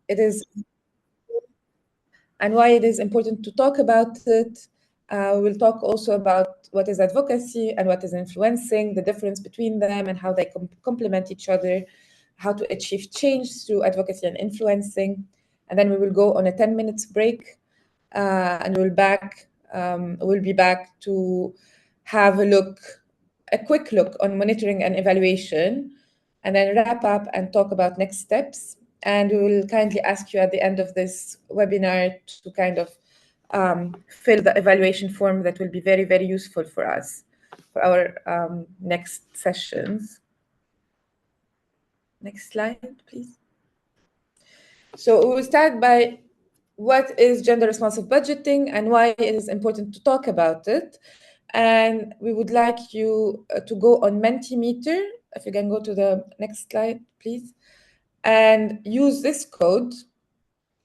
it is important to talk about it. We'll talk also about what is advocacy and what is influencing, the difference between them and how they complement each other, how to achieve change through advocacy and influencing. And then we will go on a 10 minutes break, and we'll be back to have a quick look on monitoring and evaluation, and then wrap up and talk about next steps. And we will kindly ask you at the end of this webinar to kind of fill the evaluation form that will be very, very useful for us for our next sessions. Next slide, please. So we will start by what is gender responsive budgeting and why it is important to talk about it. And we would like you to go on Mentimeter. If you can go to the next slide, please, and use this code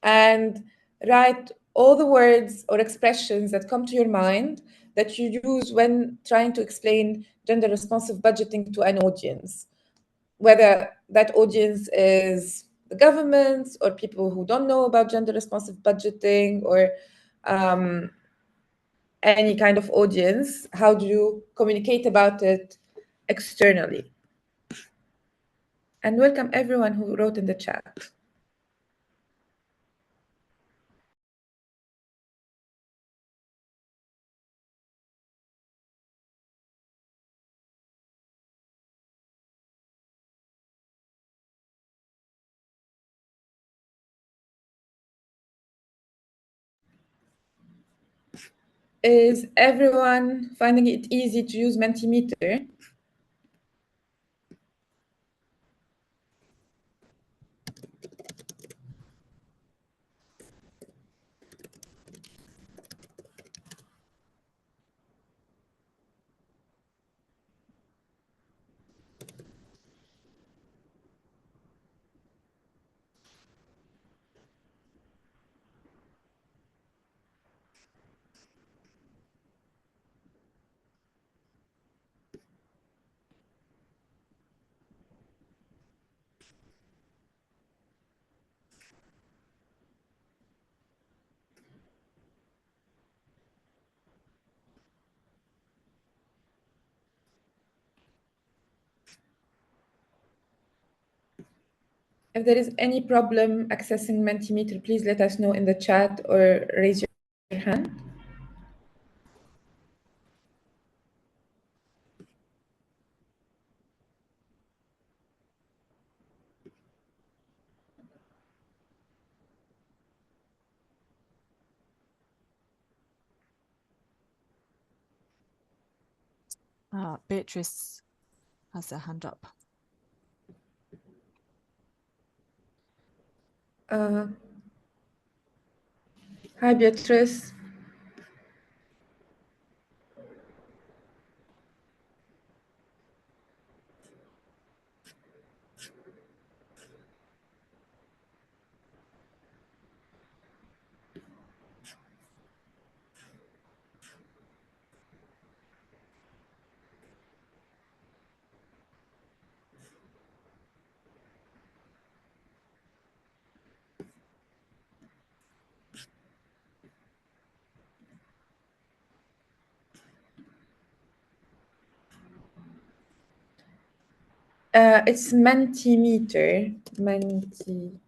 and write all the words or expressions that come to your mind that you use when trying to explain gender responsive budgeting to an audience, whether that audience is the government or people who don't know about gender responsive budgeting, or any kind of audience. How do you communicate about it externally? And welcome everyone who wrote in the chat. Is everyone finding it easy to use Mentimeter? If there is any problem accessing Mentimeter, please let us know in the chat or raise your hand. Beatrice has her hand up. Hi, Beatrice. It's Mentimeter, menti.com.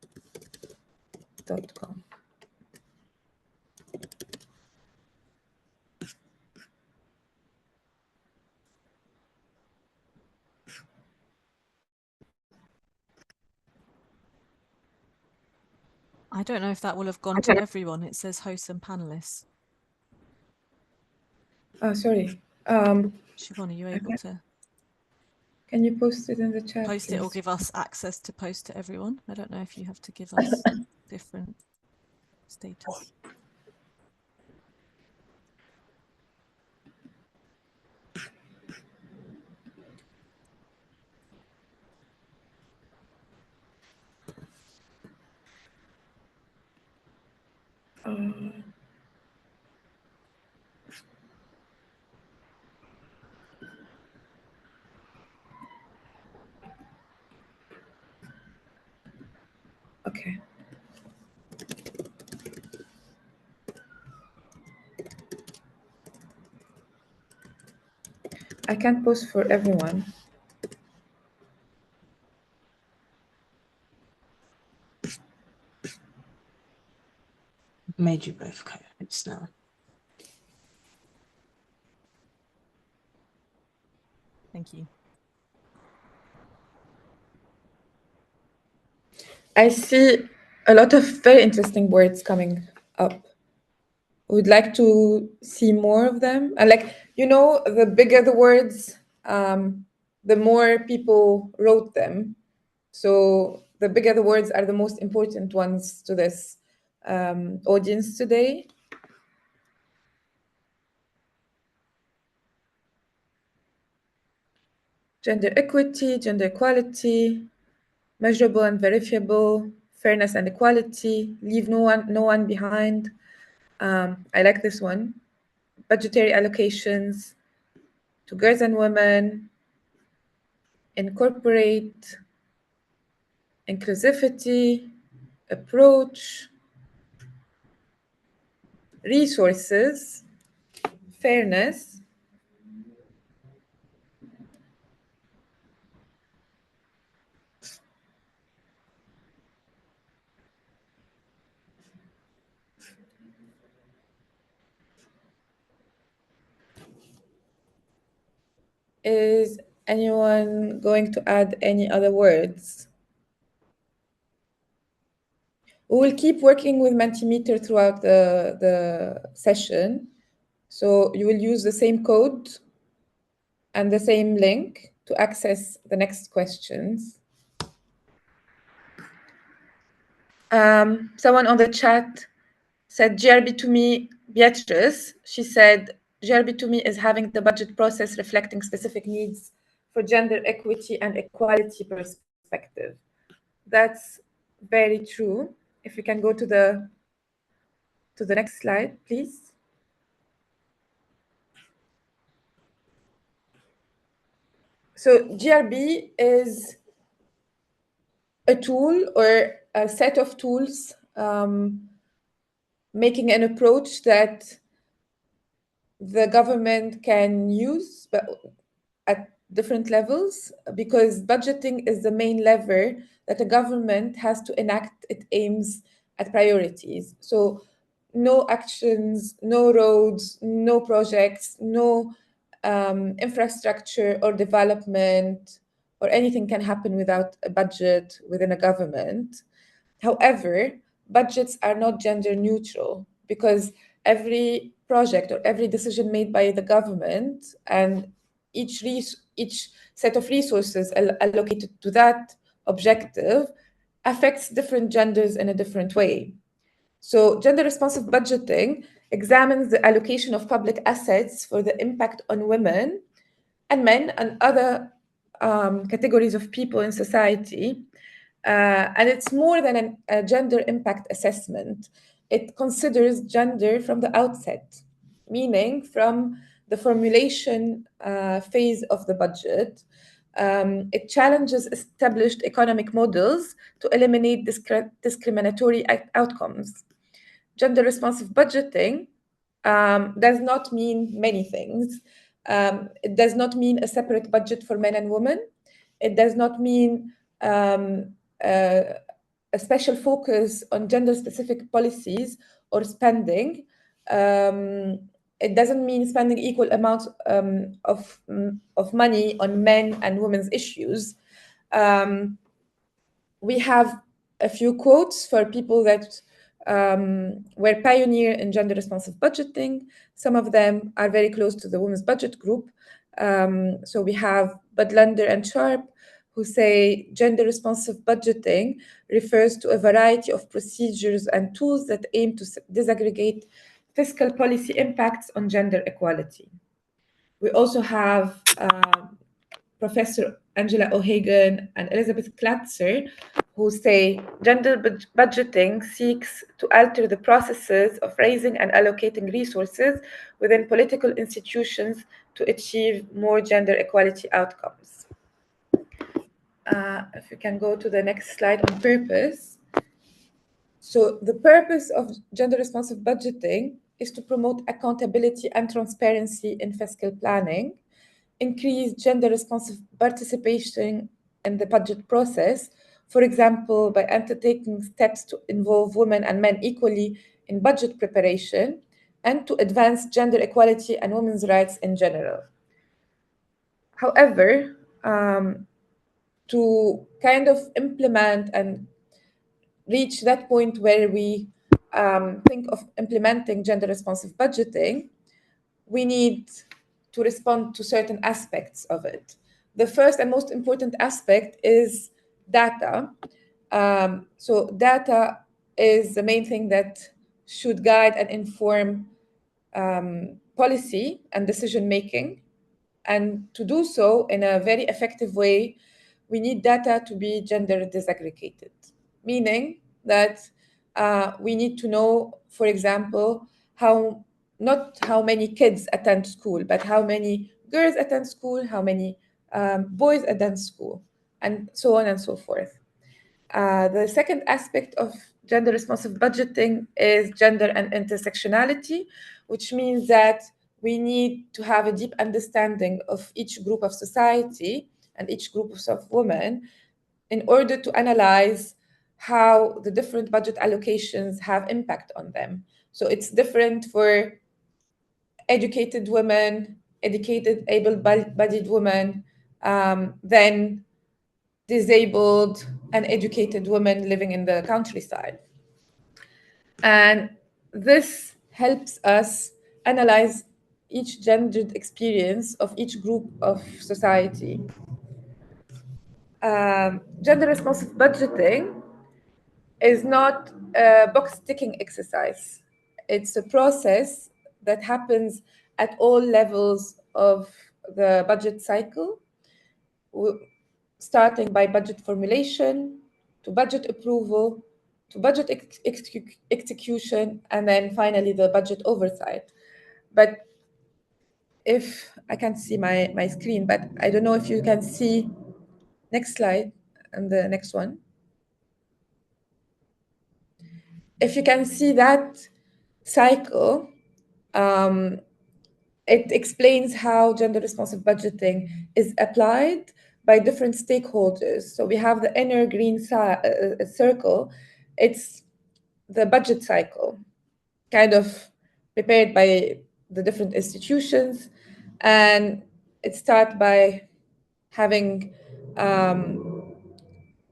I don't know if that will have gone to everyone. It says hosts and panelists. Oh, sorry. Siobhan, are you able to? Can you post it in the chat, post please? it or give us access to post to everyone? I don't know if you have to give us different status. Okay. I can't post for everyone. Made you both co-hosts now. Thank you. I see a lot of very interesting words coming up. Would like to see more of them. And like, you know, the bigger the words, the more people wrote them. So the bigger the words are the most important ones to this audience today. Gender equity, gender equality, measurable and verifiable, fairness and equality, leave no one behind. I like this one. Budgetary allocations to girls and women, incorporate, inclusivity, approach, resources, fairness, Is anyone going to add any other words? We will keep working with Mentimeter throughout the session. So you will use the same code and the same link to access the next questions. Someone on the chat said GRB to me, Beatrice, she said, GRB to me is having the budget process reflecting specific needs for gender equity and equality perspective. That's very true. If we can go to the next slide, please. So GRB is a tool or a set of tools making an approach that the government can use, but at different levels, because budgeting is the main lever that a government has to enact its aims at priorities. So no actions, no roads, no projects, no infrastructure or development or anything can happen without a budget within a government. However, budgets are not gender neutral because every project or every decision made by the government and each set of resources allocated to that objective affects different genders in a different way. So gender responsive budgeting examines the allocation of public assets for the impact on women and men and other categories of people in society. And it's more than a gender impact assessment. It considers gender from the outset, meaning from the formulation phase of the budget. It challenges established economic models to eliminate discriminatory outcomes. Gender responsive budgeting does not mean many things. It does not mean a separate budget for men and women. It does not mean a special focus on gender-specific policies or spending. It doesn't mean spending equal amounts of money on men and women's issues. We have a few quotes for people that were pioneer in gender responsive budgeting. Some of them are very close to the Women's Budget Group. So we have Budlander and Sharp, who say gender responsive budgeting refers to a variety of procedures and tools that aim to disaggregate fiscal policy impacts on gender equality. We also have Professor Angela O'Hagan and Elizabeth Klatzer, who say gender budgeting seeks to alter the processes of raising and allocating resources within political institutions to achieve more gender equality outcomes. If we can go to the next slide on purpose. So the purpose of gender responsive budgeting is to promote accountability and transparency in fiscal planning, increase gender-responsive participation in the budget process, for example, by undertaking steps to involve women and men equally in budget preparation, and to advance gender equality and women's rights in general. However, to kind of implement and reach that point where we think of implementing gender-responsive budgeting, we need to respond to certain aspects of it. The first and most important aspect is data. So data is the main thing that should guide and inform policy and decision making. And to do so in a very effective way, we need data to be gender disaggregated, meaning that we need to know, for example, not how many kids attend school, but how many girls attend school, how many boys attend school, and so on and so forth. The second aspect of gender responsive budgeting is gender and intersectionality, which means that we need to have a deep understanding of each group of society and each group of women in order to analyze how the different budget allocations have impact on them. So it's different for educated women, educated, able-bodied women, than disabled and educated women living in the countryside. And this helps us analyze each gendered experience of each group of society. Gender responsive budgeting is not a box-ticking exercise. It's a process that happens at all levels of the budget cycle, starting by budget formulation, to budget approval, to budget execution, and then finally the budget oversight. But if I can't see my screen, but I don't know if you can see, next slide and the next one. If you can see that cycle, it explains how gender responsive budgeting is applied by different stakeholders. So we have the inner green circle. It's the budget cycle, kind of prepared by the different institutions. And it starts by having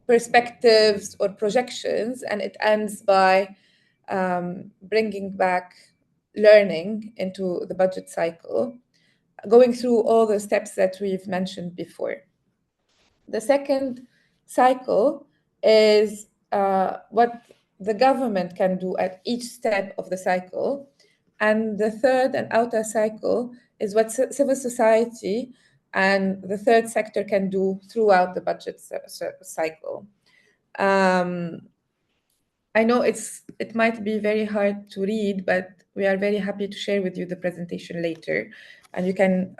perspectives or projections, and it ends by bringing back learning into the budget cycle, going through all the steps that we've mentioned before. The second cycle is what the government can do at each step of the cycle. And the third and outer cycle is what civil society and the third sector can do throughout the budget cycle. I know it might be very hard to read, but we are very happy to share with you the presentation later, and you can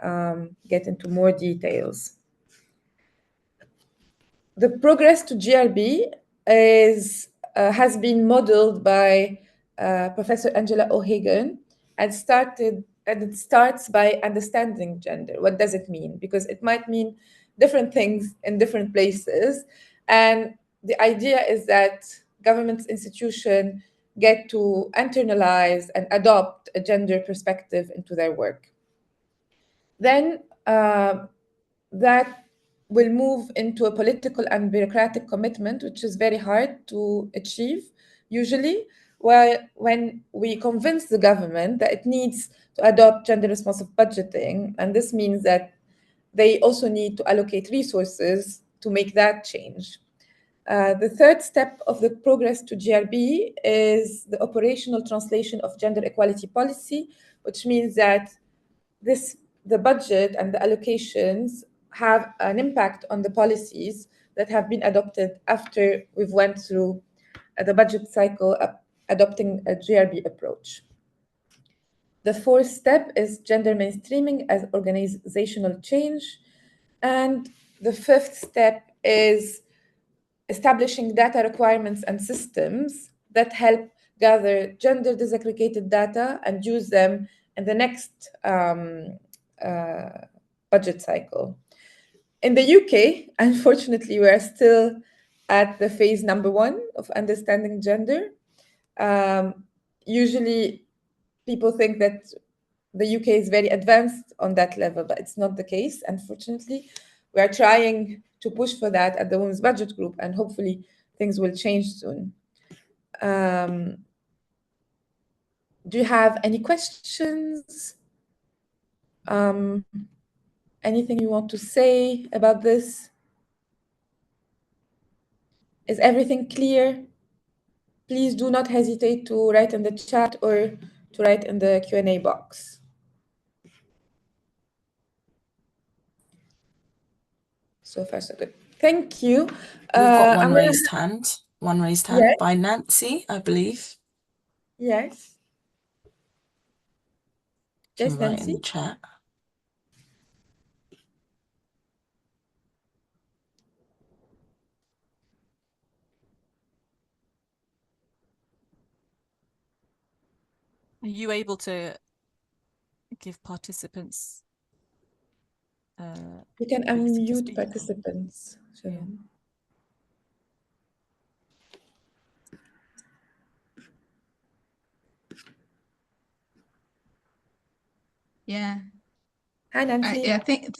get into more details. The progress to GRB has been modeled by Professor Angela O'Hagan, and it starts by understanding gender. What does it mean? Because it might mean different things in different places, and the idea is that government institutions get to internalize and adopt a gender perspective into their work. Then that will move into a political and bureaucratic commitment, which is very hard to achieve usually, when we convince the government that it needs to adopt gender responsive budgeting. And this means that they also need to allocate resources to make that change. The third step of the progress to GRB is the operational translation of gender equality policy, which means that the budget and the allocations have an impact on the policies that have been adopted after we've went through the budget cycle adopting a GRB approach. The fourth step is gender mainstreaming as organizational change. And the fifth step is establishing data requirements and systems that help gather gender disaggregated data and use them in the next budget cycle. In the UK, unfortunately, we are still at the phase number 1 of understanding gender. Usually, people think that the UK is very advanced on that level, but it's not the case, unfortunately. We are trying to push for that at the Women's Budget Group, and hopefully things will change soon. Do you have any questions? Anything you want to say about this? Is everything clear? Please do not hesitate to write in the chat or to write in the Q&A box. So far, so good. Thank you. We've got one raised hand. One raised hand Yes. by Nancy, I believe. Yes. Can Yes, write Nancy. in the chat. Are you able to give participants? You can unmute participants. Yeah. Yeah. Hi, Nancy.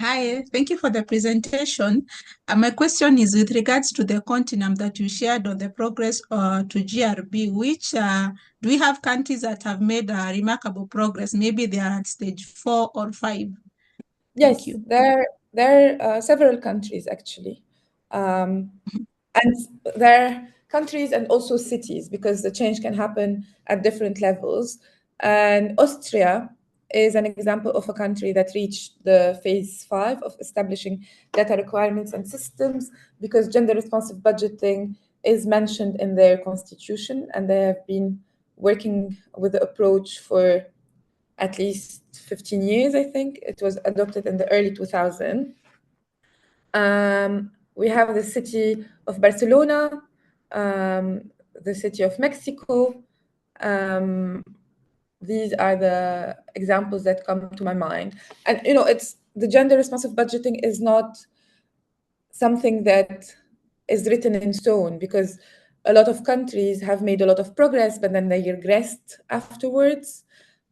Hi, thank you for the presentation. My question is with regards to the continuum that you shared on the progress to GRB, which do we have countries that have made remarkable progress? Maybe they are at stage 4 or 5. Yes, there are several countries actually. And there are countries and also cities, because the change can happen at different levels. And Austria is an example of a country that reached the phase 5 of establishing data requirements and systems, because gender responsive budgeting is mentioned in their constitution, and they have been working with the approach for at least 15 years, I think. It was adopted in the early 2000s. We have the city of Barcelona, the city of Mexico. These are the examples that come to my mind. And, you know, it's the gender responsive budgeting is not something that is written in stone, because a lot of countries have made a lot of progress, but then they regressed afterwards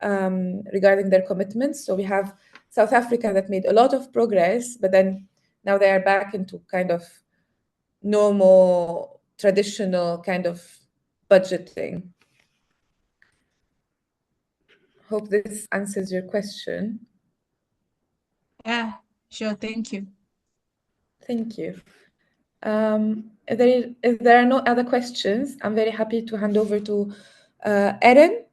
regarding their commitments. So we have South Africa that made a lot of progress, but then now they are back into kind of normal, traditional kind of budgeting. Hope this answers your question. Yeah, sure. Thank you. Thank you. If there are no other questions, I'm very happy to hand over to Erin.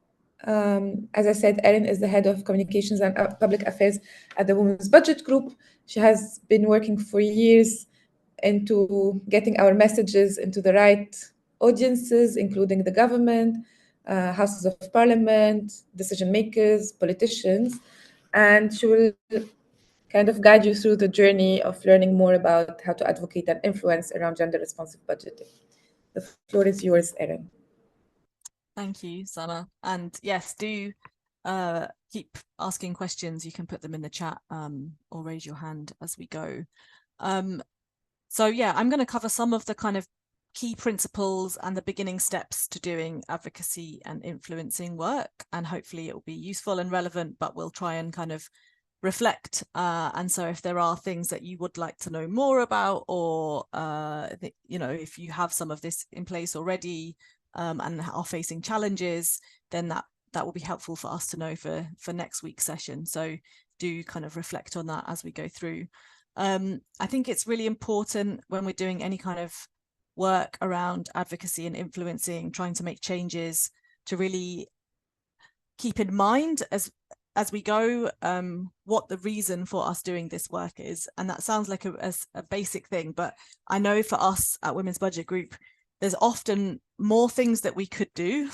As I said, Erin is the head of communications and public affairs at the Women's Budget Group. She has been working for years into getting our messages into the right audiences, including the government, houses of parliament, decision makers, politicians, and she will kind of guide you through the journey of learning more about how to advocate and influence around gender responsive budgeting. The floor is yours, Erin. Thank you, Sana. And yes, do keep asking questions. You can put them in the chat or raise your hand as we go. So yeah, I'm going to cover some of the kind of key principles and the beginning steps to doing advocacy and influencing work. And hopefully it will be useful and relevant, but we'll try and kind of reflect. And so if there are things that you would like to know more about, or, you know, if you have some of this in place already and are facing challenges, then that will be helpful for us to know for next week's session. So do kind of reflect on that as we go through. I think it's really important when we're doing any kind of work around advocacy and influencing, trying to make changes, to really keep in mind as we go what the reason for us doing this work is. And that sounds like a basic thing, but I know for us at Women's Budget Group, there's often more things that we could do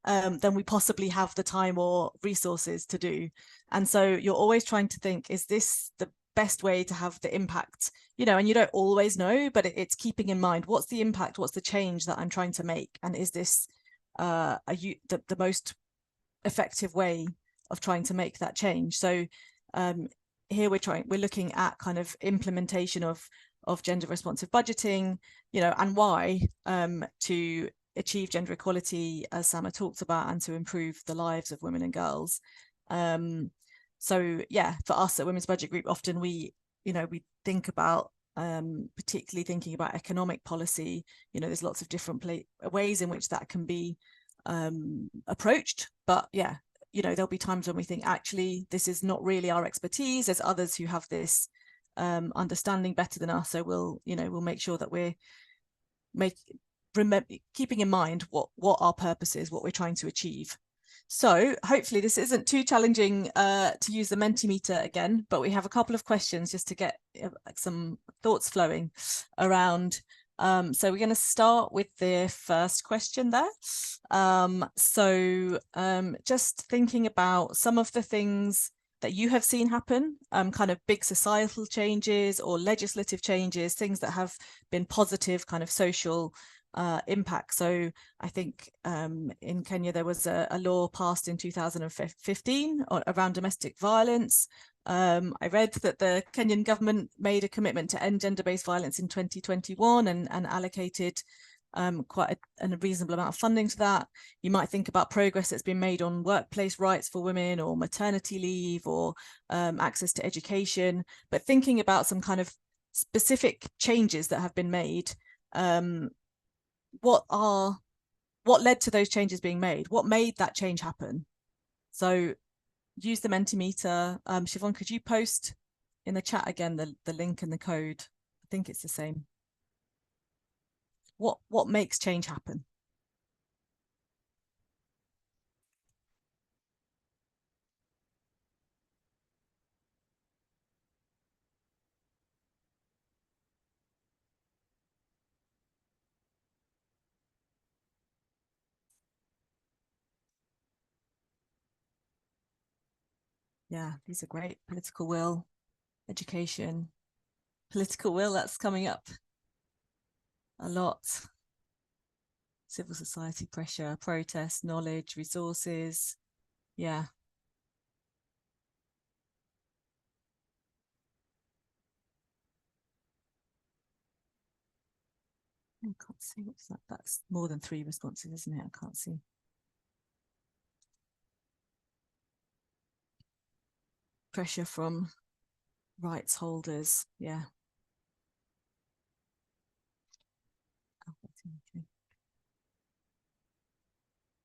than we possibly have the time or resources to do. And so you're always trying to think, is this the best way to have the impact, you know, and you don't always know, but it's keeping in mind, what's the impact, what's the change that I'm trying to make, and is this the most effective way of trying to make that change. So here we're looking at kind of implementation of gender responsive budgeting, you know, and why, to achieve gender equality, as Sama talked about, and to improve the lives of women and girls. So yeah, for us at Women's Budget Group, often we think about, particularly thinking about economic policy, you know, there's lots of different ways in which that can be approached. But yeah, you know, there'll be times when we think, actually, this is not really our expertise. There's others who have this understanding better than us. So we'll make sure that we're keeping in mind what our purpose is, what we're trying to achieve. So hopefully this isn't too challenging to use the Mentimeter again, but we have a couple of questions just to get some thoughts flowing around. So we're going to start with the first question there. Just thinking about some of the things that you have seen happen, kind of big societal changes or legislative changes, things that have been positive kind of social impact. So I think in Kenya there was a law passed in 2015 around domestic violence. I read that the Kenyan government made a commitment to end gender-based violence in 2021 and allocated quite a reasonable amount of funding to that. You might think about progress that's been made on workplace rights for women, or maternity leave, or access to education, but thinking about some kind of specific changes that have been made, what led to those changes being made? What made that change happen? So use the Mentimeter. Siobhan, could you post in the chat again the link and the code? I think it's the same. What makes change happen? Yeah, these are great. Political will, education, political will, that's coming up a lot. Civil society pressure, protest, knowledge, resources. Yeah. I can't see what's that. That's more than 3 responses, isn't it? I can't see. Pressure from rights holders. Yeah.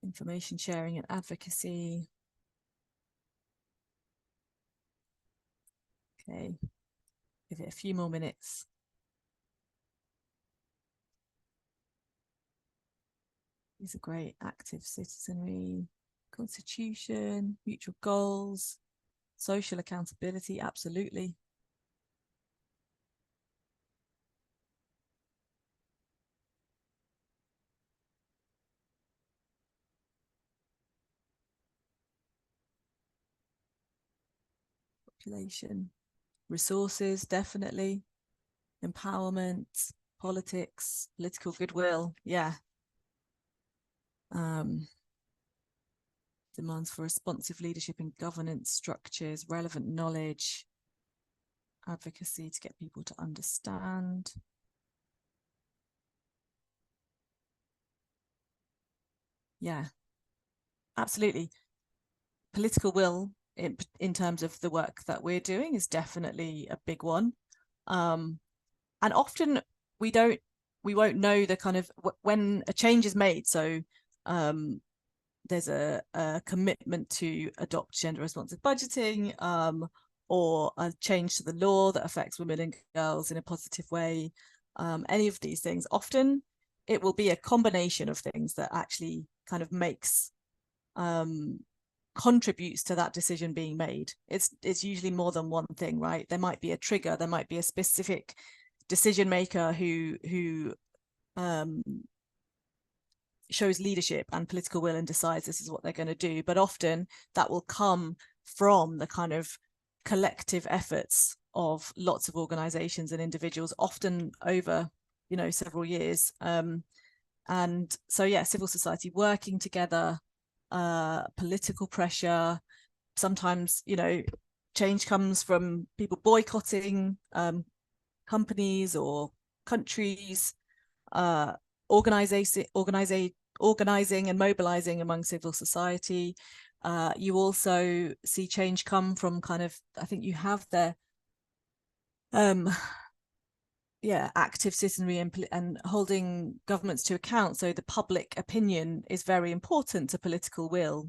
Information sharing and advocacy. Okay, give it a few more minutes. These are great. Active citizenry, constitution, mutual goals, social accountability, absolutely. Population, resources, definitely. Empowerment, politics, political goodwill, yeah. Demands for responsive leadership and governance structures, relevant knowledge, advocacy to get people to understand. Yeah, absolutely. Political will in terms of the work that we're doing is definitely a big one. And often we won't know the kind of when a change is made. So there's a commitment to adopt gender responsive budgeting, or a change to the law that affects women and girls in a positive way. Any of these things, often it will be a combination of things that actually kind of makes contributes to that decision being made. It's usually more than one thing, right? There might be a trigger, there might be a specific decision maker who shows leadership and political will and decides this is what they're going to do. But often that will come from the kind of collective efforts of lots of organizations and individuals, often over, you know, several years. And so, yeah, civil society working together, political pressure, sometimes, you know, change comes from people boycotting companies or countries, organizing and mobilizing among civil society. You also see change come from kind of, I think you have the active citizenry and holding governments to account. So the public opinion is very important to political will,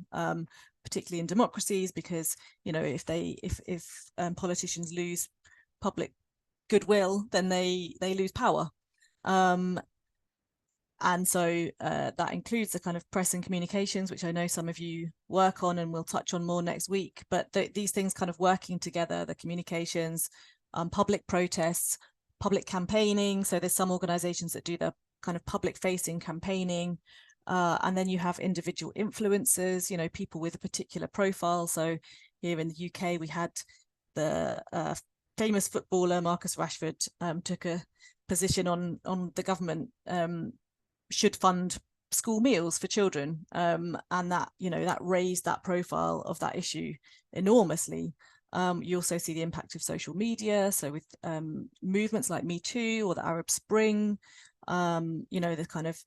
particularly in democracies, because, you know, if politicians lose public goodwill, then they lose power. And so that includes the kind of press and communications, which I know some of you work on and we'll touch on more next week. But these things kind of working together, the communications, public protests, public campaigning. So there's some organizations that do the kind of public facing campaigning. And then you have individual influencers, you know, people with a particular profile. So here in the UK, we had the famous footballer Marcus Rashford took a position on the government should fund school meals for children, and that, you know, that raised that profile of that issue enormously. You also see the impact of social media, so with movements like Me Too or the Arab Spring, you know, the kind of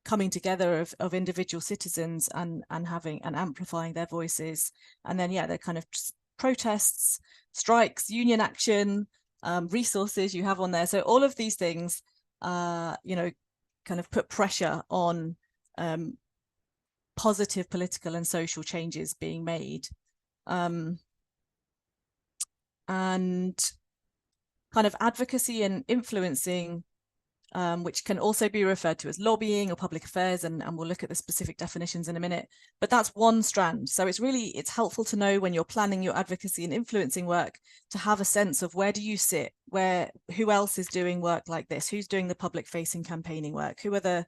coming together of individual citizens and having and amplifying their voices. And then the kind of protests, strikes, union action, resources you have on there. So all of these things, you know, kind of put pressure on positive political and social changes being made. And kind of advocacy and influencing, which can also be referred to as lobbying or public affairs, and we'll look at the specific definitions in a minute, but that's one strand. So it's helpful to know when you're planning your advocacy and influencing work to have a sense of where do you sit, who else is doing work like this, who's doing the public facing campaigning work, who are the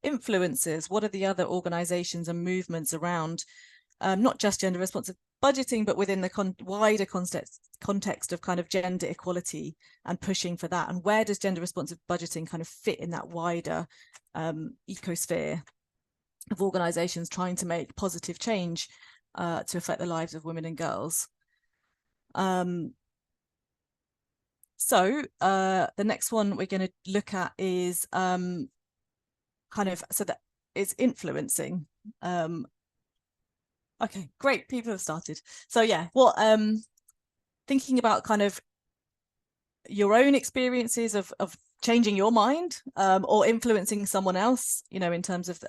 influencers, what are the other organizations and movements around not just gender responsive budgeting, but within the wider context of kind of gender equality and pushing for that, and where does gender responsive budgeting kind of fit in that wider ecosphere of organizations trying to make positive change to affect the lives of women and girls. So the next one we're going to look at is kind of, so that is influencing. Okay, great, people have started. So thinking about kind of your own experiences of changing your mind or influencing someone else, you know, in terms of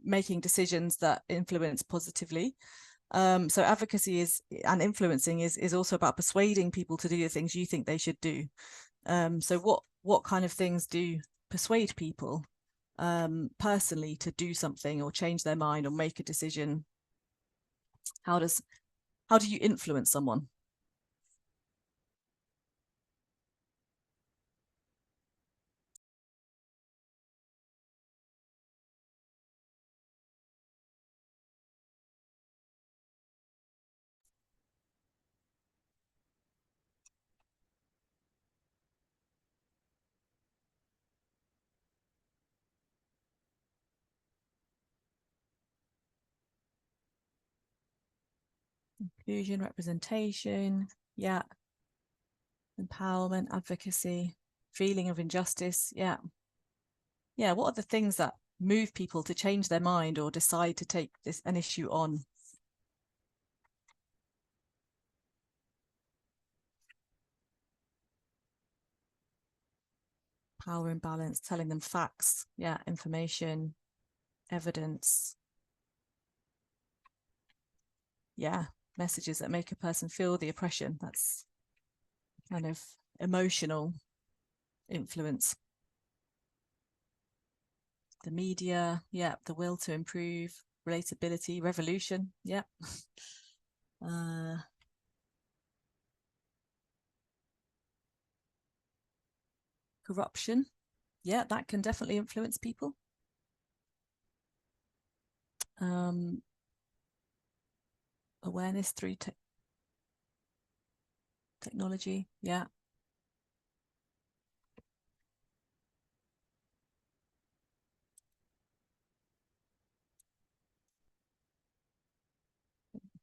making decisions that influence positively. So advocacy and influencing is also about persuading people to do the things you think they should do. So what kind of things do persuade people personally to do something or change their mind or make a decision? How do you influence someone? Inclusion, representation, empowerment, advocacy, feeling of injustice, what are the things that move people to change their mind or decide to take an issue on? Power imbalance, telling them facts, information, evidence, messages that make a person feel the oppression. That's kind of emotional influence. The media, the will to improve, relatability, revolution, corruption, that can definitely influence people. Awareness through technology, Okay,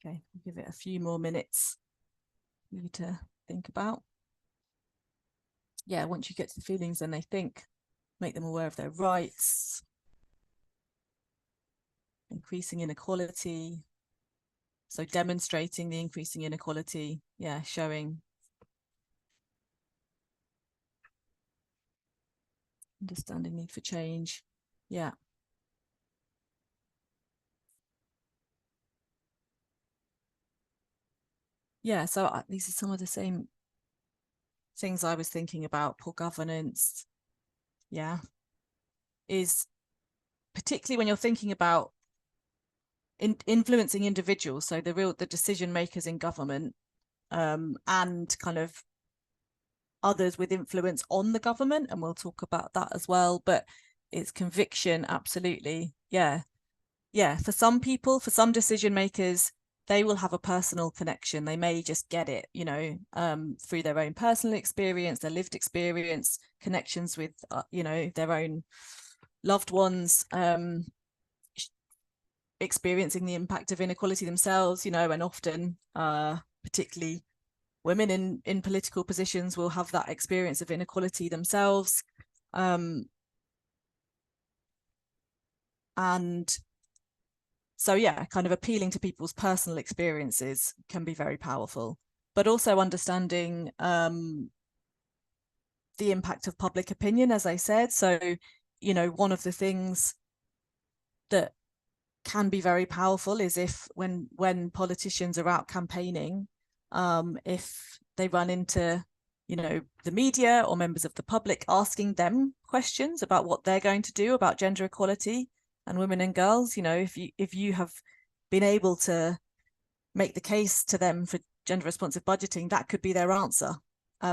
I'll give it a few more minutes. you to think about. Yeah, once you get to the feelings, then they think, make them aware of their rights, increasing inequality. So demonstrating the increasing inequality, yeah, showing understanding need for change. Yeah. Yeah, so these are some of the same things I was thinking about. Poor governance, yeah, is particularly when you're thinking about influencing individuals, so the decision makers in government, and kind of others with influence on the government, and we'll talk about that as well. But it's conviction, absolutely. Yeah, for some people, for some decision makers, they will have a personal connection. They may just get it, you know, through their own personal experience, their lived experience, connections with you know, their own loved ones, experiencing the impact of inequality themselves, you know. And often particularly women in political positions will have that experience of inequality themselves, and so yeah, kind of appealing to people's personal experiences can be very powerful, but also understanding the impact of public opinion, as I said. So, you know, one of the things that can be very powerful is if when politicians are out campaigning, if they run into, you know, the media or members of the public asking them questions about what they're going to do about gender equality and women and girls, you know, if you have been able to make the case to them for gender responsive budgeting, that could be their answer.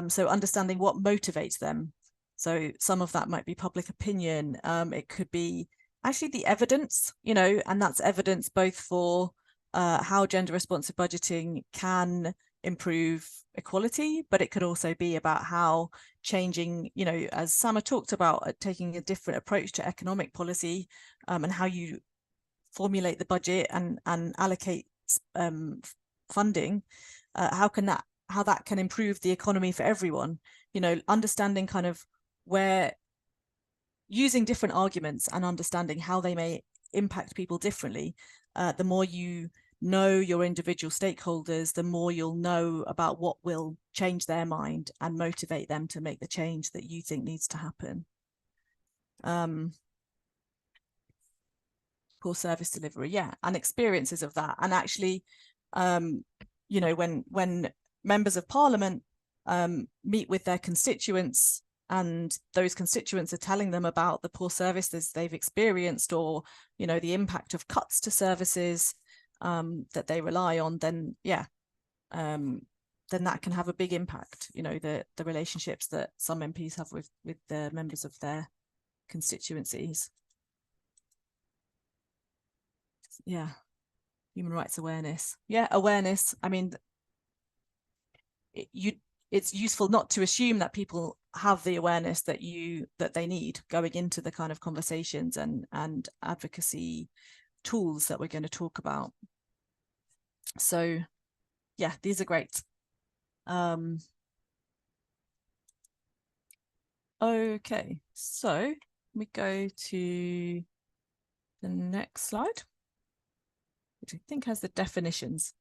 So understanding what motivates them. So some of that might be public opinion. It could be actually the evidence, you know, and that's evidence both for how gender responsive budgeting can improve equality, but it could also be about how changing, you know, as Sama talked about, taking a different approach to economic policy, and how you formulate the budget and allocate funding, how that can improve the economy for everyone. You know, understanding kind of where, using different arguments and understanding how they may impact people differently. The more you know your individual stakeholders, the more you'll know about what will change their mind and motivate them to make the change that you think needs to happen. Poor service delivery, yeah, and experiences of that. And actually, you know, when members of parliament meet with their constituents, and those constituents are telling them about the poor services they've experienced, or, you know, the impact of cuts to services that they rely on, then yeah, then that can have a big impact. You know, the relationships that some MPs have with the members of their constituencies. Yeah, human rights awareness. Yeah, awareness. I mean, it's useful not to assume that people have the awareness that they need going into the kind of conversations and advocacy tools that we're going to talk about. So yeah, these are great. Okay, so we go to the next slide, which I think has the definitions.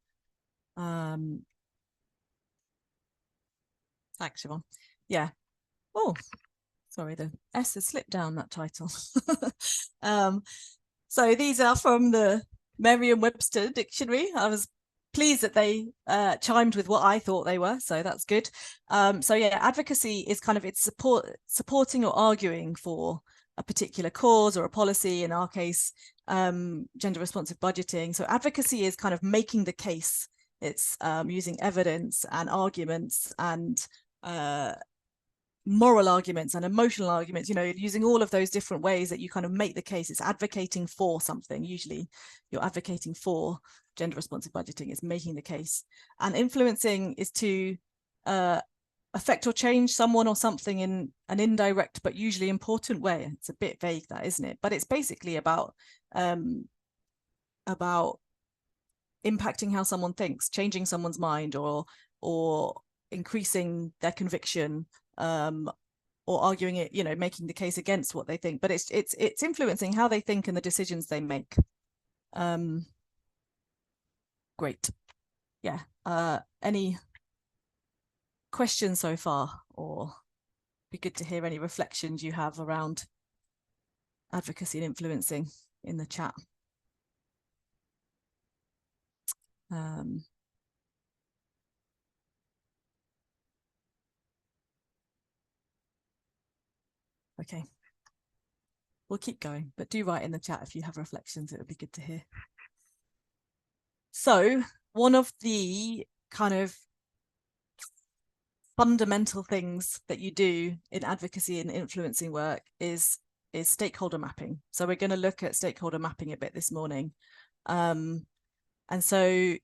Actually, yeah. Oh, sorry, the S has slipped down that title. So these are from the Merriam-Webster dictionary. I was pleased that they chimed with what I thought they were, so that's good. So yeah, advocacy is kind of, it's supporting or arguing for a particular cause or a policy, in our case, gender responsive budgeting. So advocacy is kind of making the case. It's using evidence and arguments and moral arguments and emotional arguments, you know, using all of those different ways that you kind of make the case. It's advocating for something. Usually you're advocating for gender responsive budgeting, is making the case. And influencing is to affect or change someone or something in an indirect but usually important way. It's a bit vague, that, isn't it? But it's basically about impacting how someone thinks, changing someone's mind, or or increasing their conviction, or arguing it, you know, making the case against what they think, but it's influencing how they think and the decisions they make. Great. Yeah. Any questions so far, or be good to hear any reflections you have around advocacy and influencing in the chat. Okay, we'll keep going, but do write in the chat if you have reflections. It would be good to hear. So one of the kind of fundamental things that you do in advocacy and influencing work is stakeholder mapping. So we're going to look at stakeholder mapping a bit this morning. And so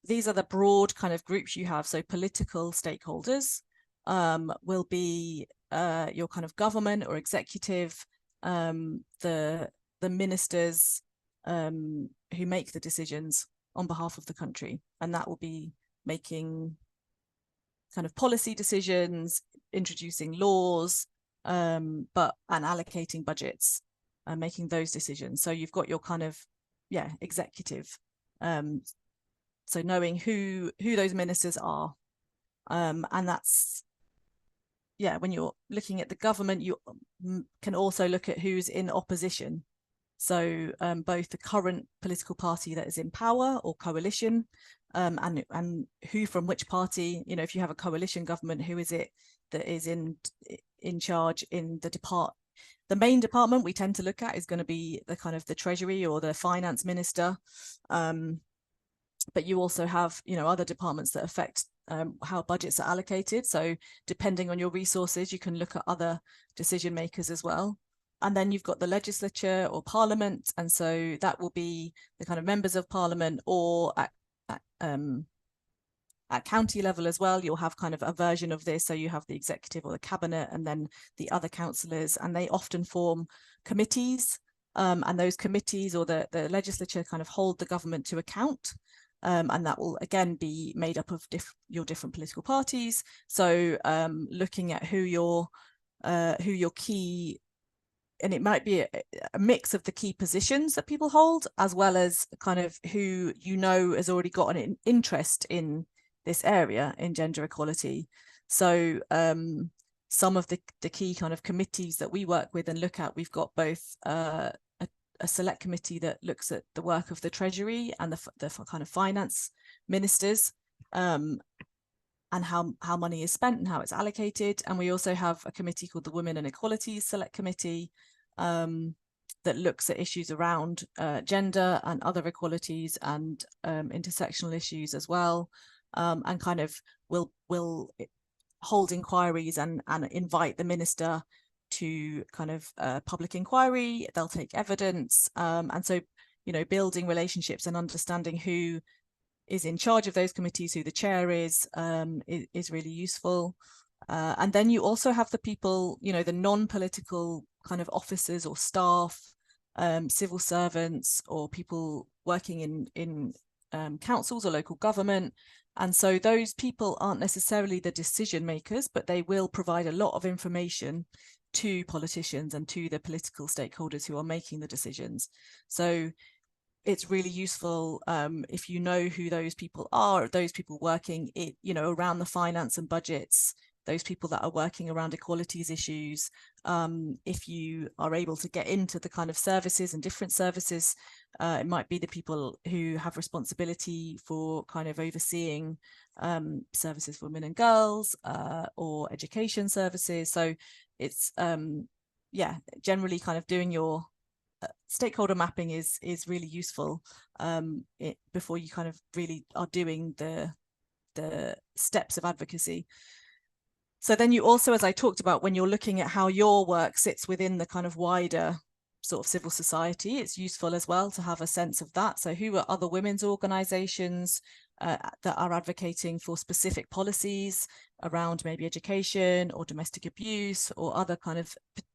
these are the broad kind of groups you have. So political stakeholders will be your kind of government or executive, the ministers who make the decisions on behalf of the country, and that will be making kind of policy decisions, introducing laws, and allocating budgets and making those decisions. So you've got your kind of executive. So knowing who those ministers are, and that's when you're looking at the government, you can also look at who's in opposition. So both the current political party that is in power or coalition, and who from which party. You know, if you have a coalition government, who is it that is in charge in the main department we tend to look at is going to be the kind of the Treasury or the finance minister. But you also have, you know, other departments that affect how budgets are allocated. So depending on your resources, you can look at other decision makers as well. And then you've got the legislature or parliament. And so that will be the kind of members of parliament, or at county level as well, you'll have kind of a version of this. So you have the executive or the cabinet, and then the other councillors, and they often form committees. And those committees or the legislature kind of hold the government to account. And that will again be made up of your different political parties. So looking at who your key, and it might be a mix of the key positions that people hold, as well as kind of who you know has already got an interest in this area in gender equality. So some of the key kind of committees that we work with and look at, we've got both a select committee that looks at the work of the Treasury and the kind of finance ministers, and how money is spent and how it's allocated. And we also have a committee called the Women and Equalities Select Committee that looks at issues around gender and other equalities and intersectional issues as well, and kind of will hold inquiries and invite the minister to kind of public inquiry. They'll take evidence, and so, you know, building relationships and understanding who is in charge of those committees, who the chair is really useful. And then you also have the people, you know, the non-political kind of officers or staff, civil servants, or people working in councils or local government. And so those people aren't necessarily the decision makers, but they will provide a lot of information to politicians and to the political stakeholders who are making the decisions. So it's really useful if you know who those people are, those people working you know, around the finance and budgets, those people that are working around equalities issues. If you are able to get into the kind of services and different services, it might be the people who have responsibility for kind of overseeing services for women and girls, or education services. So it's generally kind of doing your stakeholder mapping is really useful before you kind of really are doing the steps of advocacy. So then you also, as I talked about, when you're looking at how your work sits within the kind of wider sort of civil society, it's useful as well to have a sense of that. So who are other women's organizations that are advocating for specific policies around maybe education or domestic abuse or other kind of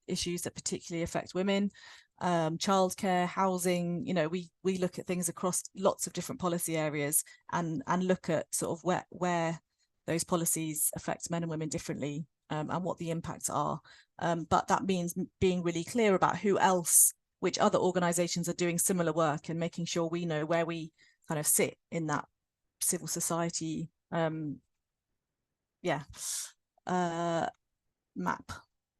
issues that particularly affect women, childcare, housing. You know, we look at things across lots of different policy areas and look at sort of where those policies affect men and women differently, and what the impacts are. But that means being really clear about which other organizations are doing similar work, and making sure we know where we kind of sit in that civil society map.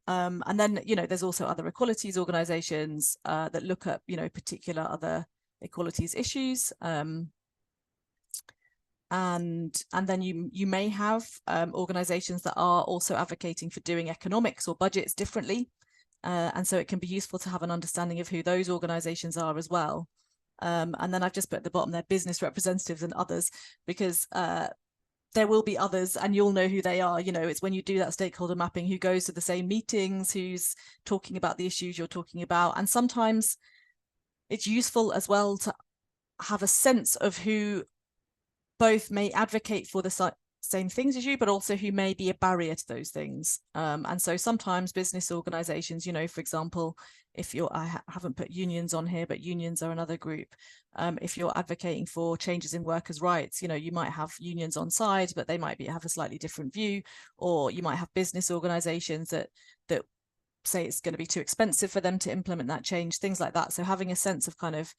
And then, there's also other equalities organizations that look at, particular other equalities issues. And then you may have organizations that are also advocating for doing economics or budgets differently. And so it can be useful to have an understanding of who those organizations are as well. And then I've just put at the bottom there business representatives and others, because there will be others and you'll know who they are. It's when you do that stakeholder mapping, who goes to the same meetings, who's talking about the issues you're talking about. And sometimes it's useful as well to have a sense of who both may advocate for the same things as you, but also who may be a barrier to those things. And so sometimes business organizations, for example, if I haven't put unions on here, but unions are another group. If you're advocating for changes in workers' rights, you might have unions on side, but they might have a slightly different view. Or you might have business organizations that say it's going to be too expensive for them to implement that change, things like that. So having a sense of kind of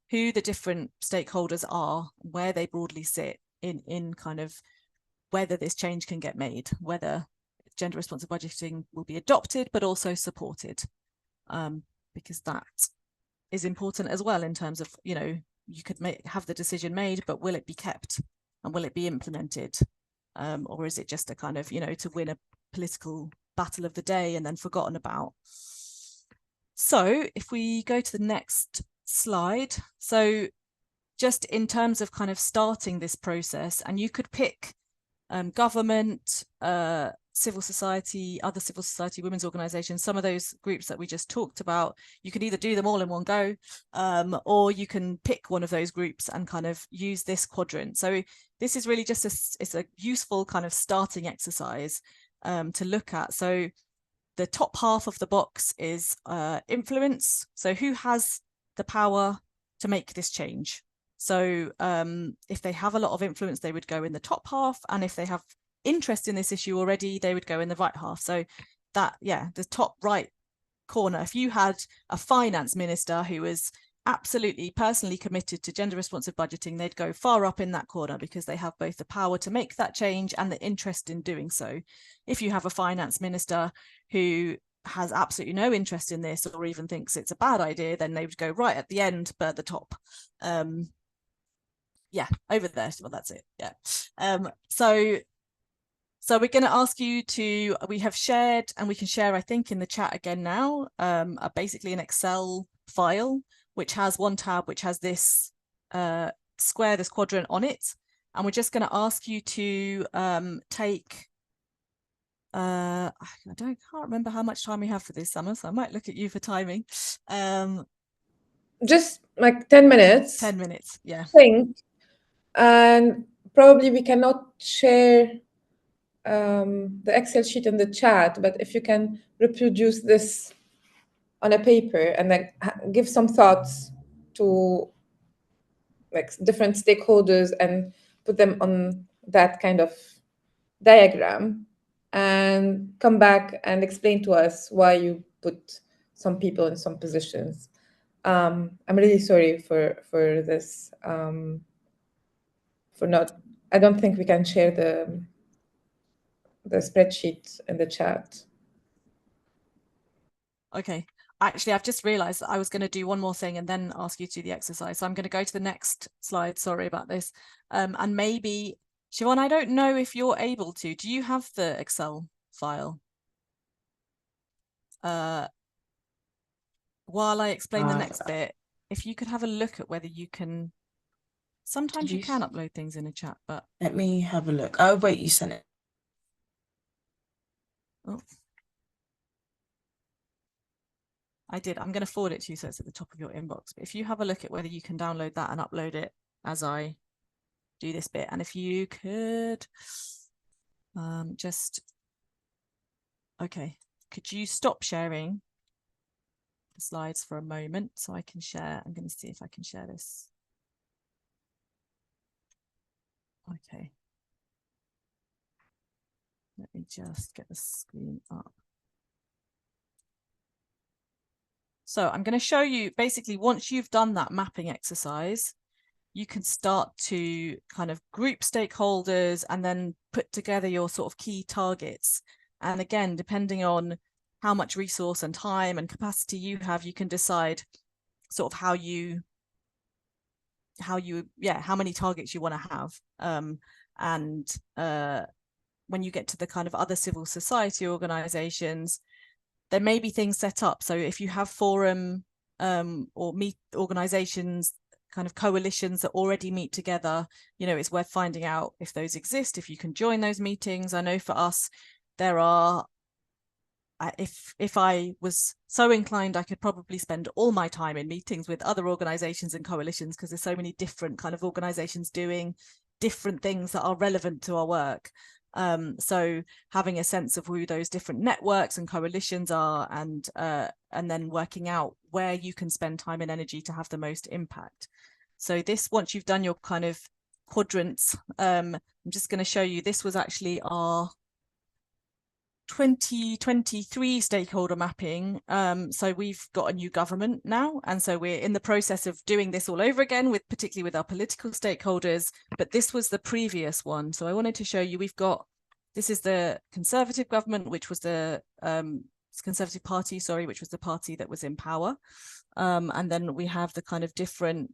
who the different stakeholders are, where they broadly sit in kind of whether this change can get made, whether gender responsive budgeting will be adopted, but also supported, because that is important as well in terms of, you could have the decision made, but will it be kept and will it be implemented? Or is it just a kind of, to win a political battle of the day and then forgotten about? So if we go to the next slide. So just in terms of kind of starting this process, and you could pick government, civil society, other civil society, women's organizations, some of those groups that we just talked about. You can either do them all in one go, or you can pick one of those groups and kind of use this quadrant. So this is really just it's a useful kind of starting exercise to look at. So the top half of the box is influence. So who has the power to make this change? So if they have a lot of influence, they would go in the top half. And if they have interest in this issue already, they would go in the right half. So that, the top right corner, if you had a finance minister who was absolutely personally committed to gender responsive budgeting, they'd go far up in that corner because they have both the power to make that change and the interest in doing so. If you have a finance minister who has absolutely no interest in this or even thinks it's a bad idea, then they would go right at the end, but at the top. Over there. Well, that's it. So we're going to ask you to, we have shared, and we can share, I think, in the chat again now, basically an Excel file, which has one tab, which has this square, this quadrant on it. And we're just going to ask you to take, I can't remember how much time we have for this, Summer, so I might look at you for timing. Just like 10 minutes. 10 minutes, yeah. Think, and probably we cannot share the Excel sheet in the chat, but if you can reproduce this on a paper and then give some thoughts to like different stakeholders and put them on that kind of diagram, and come back and explain to us why you put some people in some positions. I'm really sorry for this. I don't think we can share the spreadsheet in the chat. Okay. Actually, I've just realized that I was going to do one more thing and then ask you to do the exercise. So I'm going to go to the next slide. Sorry about this. And maybe, Siobhan, I don't know if you're able to. Do you have the Excel file? While I explain the next bit, if you could have a look at whether you can, sometimes you can upload things in a chat, but. Let me have a look. Oh, wait, you sent it. Oh. I did. I'm going to forward it to you so it's at the top of your inbox. But if you have a look at whether you can download that and upload it as I do this bit. And if you could could you stop sharing the slides for a moment so I can share? I'm going to see if I can share this. Okay. Let me just get the screen up. So I'm going to show you basically once you've done that mapping exercise, you can start to kind of group stakeholders and then put together your sort of key targets. And again, depending on how much resource and time and capacity you have, you can decide sort of how many targets you want to have. When you get to the kind of other civil society organizations, there may be things set up. So if you have forum or meet organizations, kind of coalitions that already meet together, it's worth finding out if those exist, if you can join those meetings. I know for us, there are, if I was so inclined, I could probably spend all my time in meetings with other organizations and coalitions, because there's so many different kind of organizations doing different things that are relevant to our work. So having a sense of who those different networks and coalitions are, and then working out where you can spend time and energy to have the most impact. So this, once you've done your kind of quadrants, I'm just going to show you, this was actually our 2023 stakeholder mapping. So we've got a new government now, and so we're in the process of doing this all over again, particularly with our political stakeholders, but this was the previous one. So I wanted to show you, this is the Conservative government, which was the Conservative Party, sorry, which was the party that was in power. And then we have the kind of different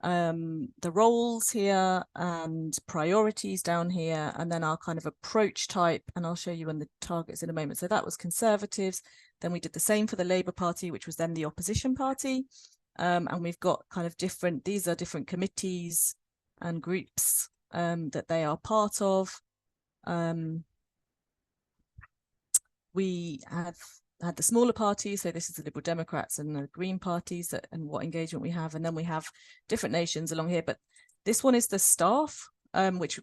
the roles here and priorities down here, and then our kind of approach type, and I'll show you on the targets in a moment. So that was Conservatives. Then we did the same for the Labour Party, which was then the opposition party. And we've got kind of these are different committees and groups that they are part of. We have had the smaller parties, so this is the Liberal Democrats and the Green parties, and what engagement we have, and then we have different nations along here. But this one is the staff, which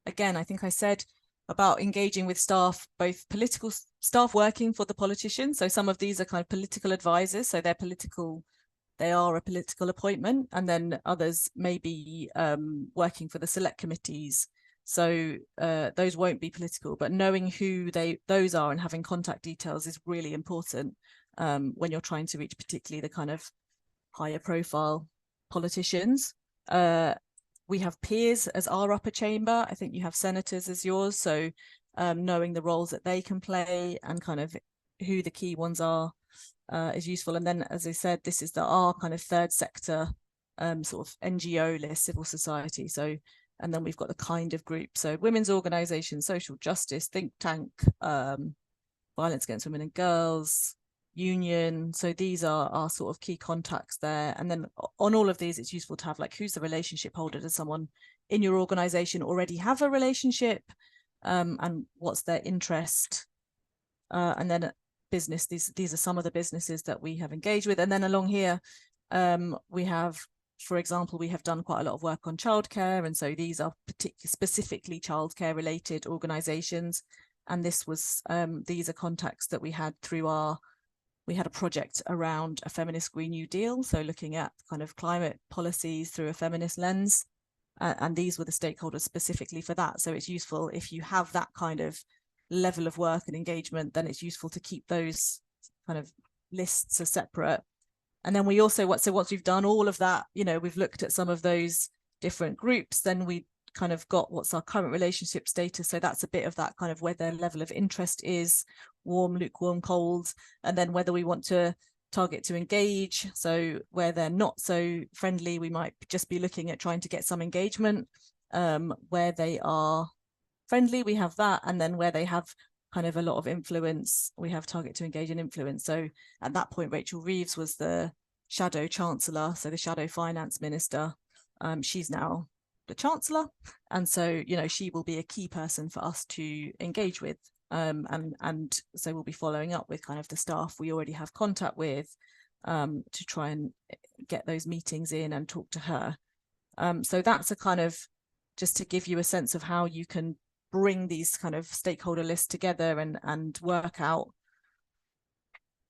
again, I think I said about engaging with staff, both political staff working for the politicians. So some of these are kind of political advisors, so they are a political appointment, and then others may be working for the select committees. So those won't be political, but knowing who those are and having contact details is really important when you're trying to reach particularly the kind of higher profile politicians. We have peers as our upper chamber. I think you have senators as yours. So knowing the roles that they can play and kind of who the key ones are is useful. And then, as I said, this is our kind of third sector sort of NGO list, civil society. So, and then we've got the kind of group. So women's organizations, social justice, think tank, violence against women and girls, union. So these are our sort of key contacts there. And then on all of these, it's useful to have like, who's the relationship holder? Does someone in your organization already have a relationship? And what's their interest? And then business, these are some of the businesses that we have engaged with. And then along here, we have, for example, we have done quite a lot of work on childcare, and so these are specifically childcare related organizations. And this was these are contacts that we had through we had a project around a feminist Green New Deal, so looking at kind of climate policies through a feminist lens, and these were the stakeholders specifically for that. So it's useful if you have that kind of level of work and engagement, then it's useful to keep those kind of lists as separate. And then we also, so once we've done all of that, we've looked at some of those different groups, then we kind of got what's our current relationship status. So that's a bit of that kind of where their level of interest is, warm, lukewarm, cold, and then whether we want to target to engage. So where they're not so friendly, we might just be looking at trying to get some engagement. Where they are friendly, we have that. And then where they have kind of a lot of influence, we have target to engage and influence. So at that point, Rachel Reeves was the shadow chancellor, so the shadow finance minister. She's now the chancellor, and so she will be a key person for us to engage with, and so we'll be following up with kind of the staff we already have contact with, to try and get those meetings in and talk to her. So that's a kind of, just to give you a sense of how you can bring these kind of stakeholder lists together and work out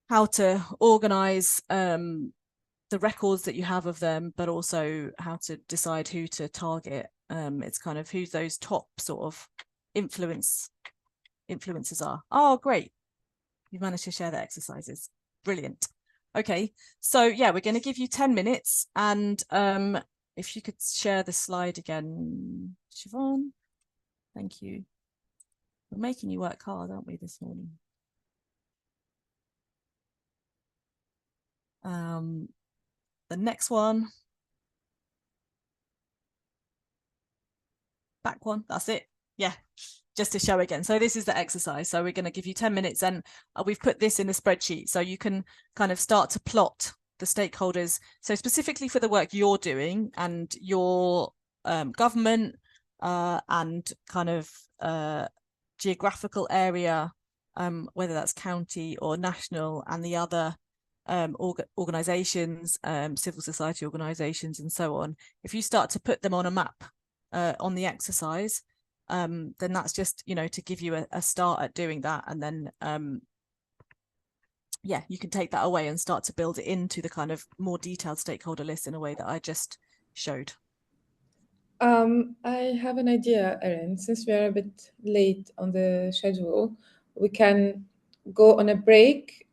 how to organize the records that you have of them, but also how to decide who to target. It's kind of who's those top sort of influence influencers are. Oh, great. You've managed to share the exercises. Brilliant. Okay, so yeah, we're going to give you 10 minutes, and if you could share the slide again, Siobhan. Thank you. We're making you work hard, aren't we, this morning? The next one. Back one, that's it. Yeah, just to show again. So this is the exercise. So we're going to give you 10 minutes, and we've put this in the spreadsheet so you can kind of start to plot the stakeholders. So specifically for the work you're doing and your government and kind of geographical area, whether that's county or national, and the other organizations, civil society organizations and so on. If you start to put them on a map on the exercise, then that's just, you know, to give you a start at doing that, and then yeah, you can take that away and start to build it into the kind of more detailed stakeholder list in a way that I just showed. I have an idea, Erin. Since we are a bit late on the schedule, we can go on a break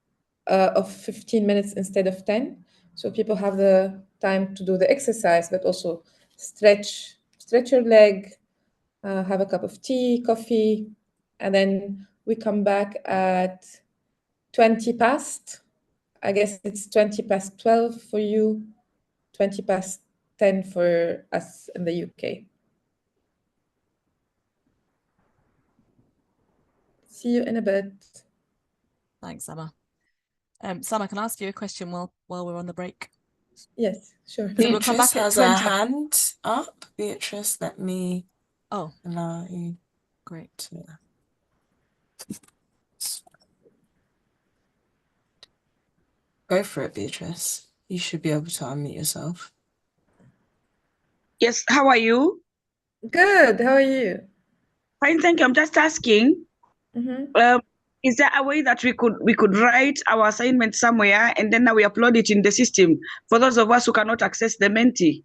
of 15 minutes instead of 10, so people have the time to do the exercise, but also stretch your leg, have a cup of tea, coffee, and then we come back at 20 past. I guess it's 20 past 12 for you, 20 past 10 for us in the UK. See you in a bit. Thanks, Emma. Sama, can I ask you a question while we're on the break? Yes, sure. So we'll come Beatrice back at has 20. a hand up. Beatrice, let me allow you. Great. Go for it, Beatrice. You should be able to unmute yourself. Yes, how are you? Good, how are you? Fine, thank you. I'm just asking, is there a way that we could write our assignment somewhere and then now we upload it in the system for those of us who cannot access the Menti?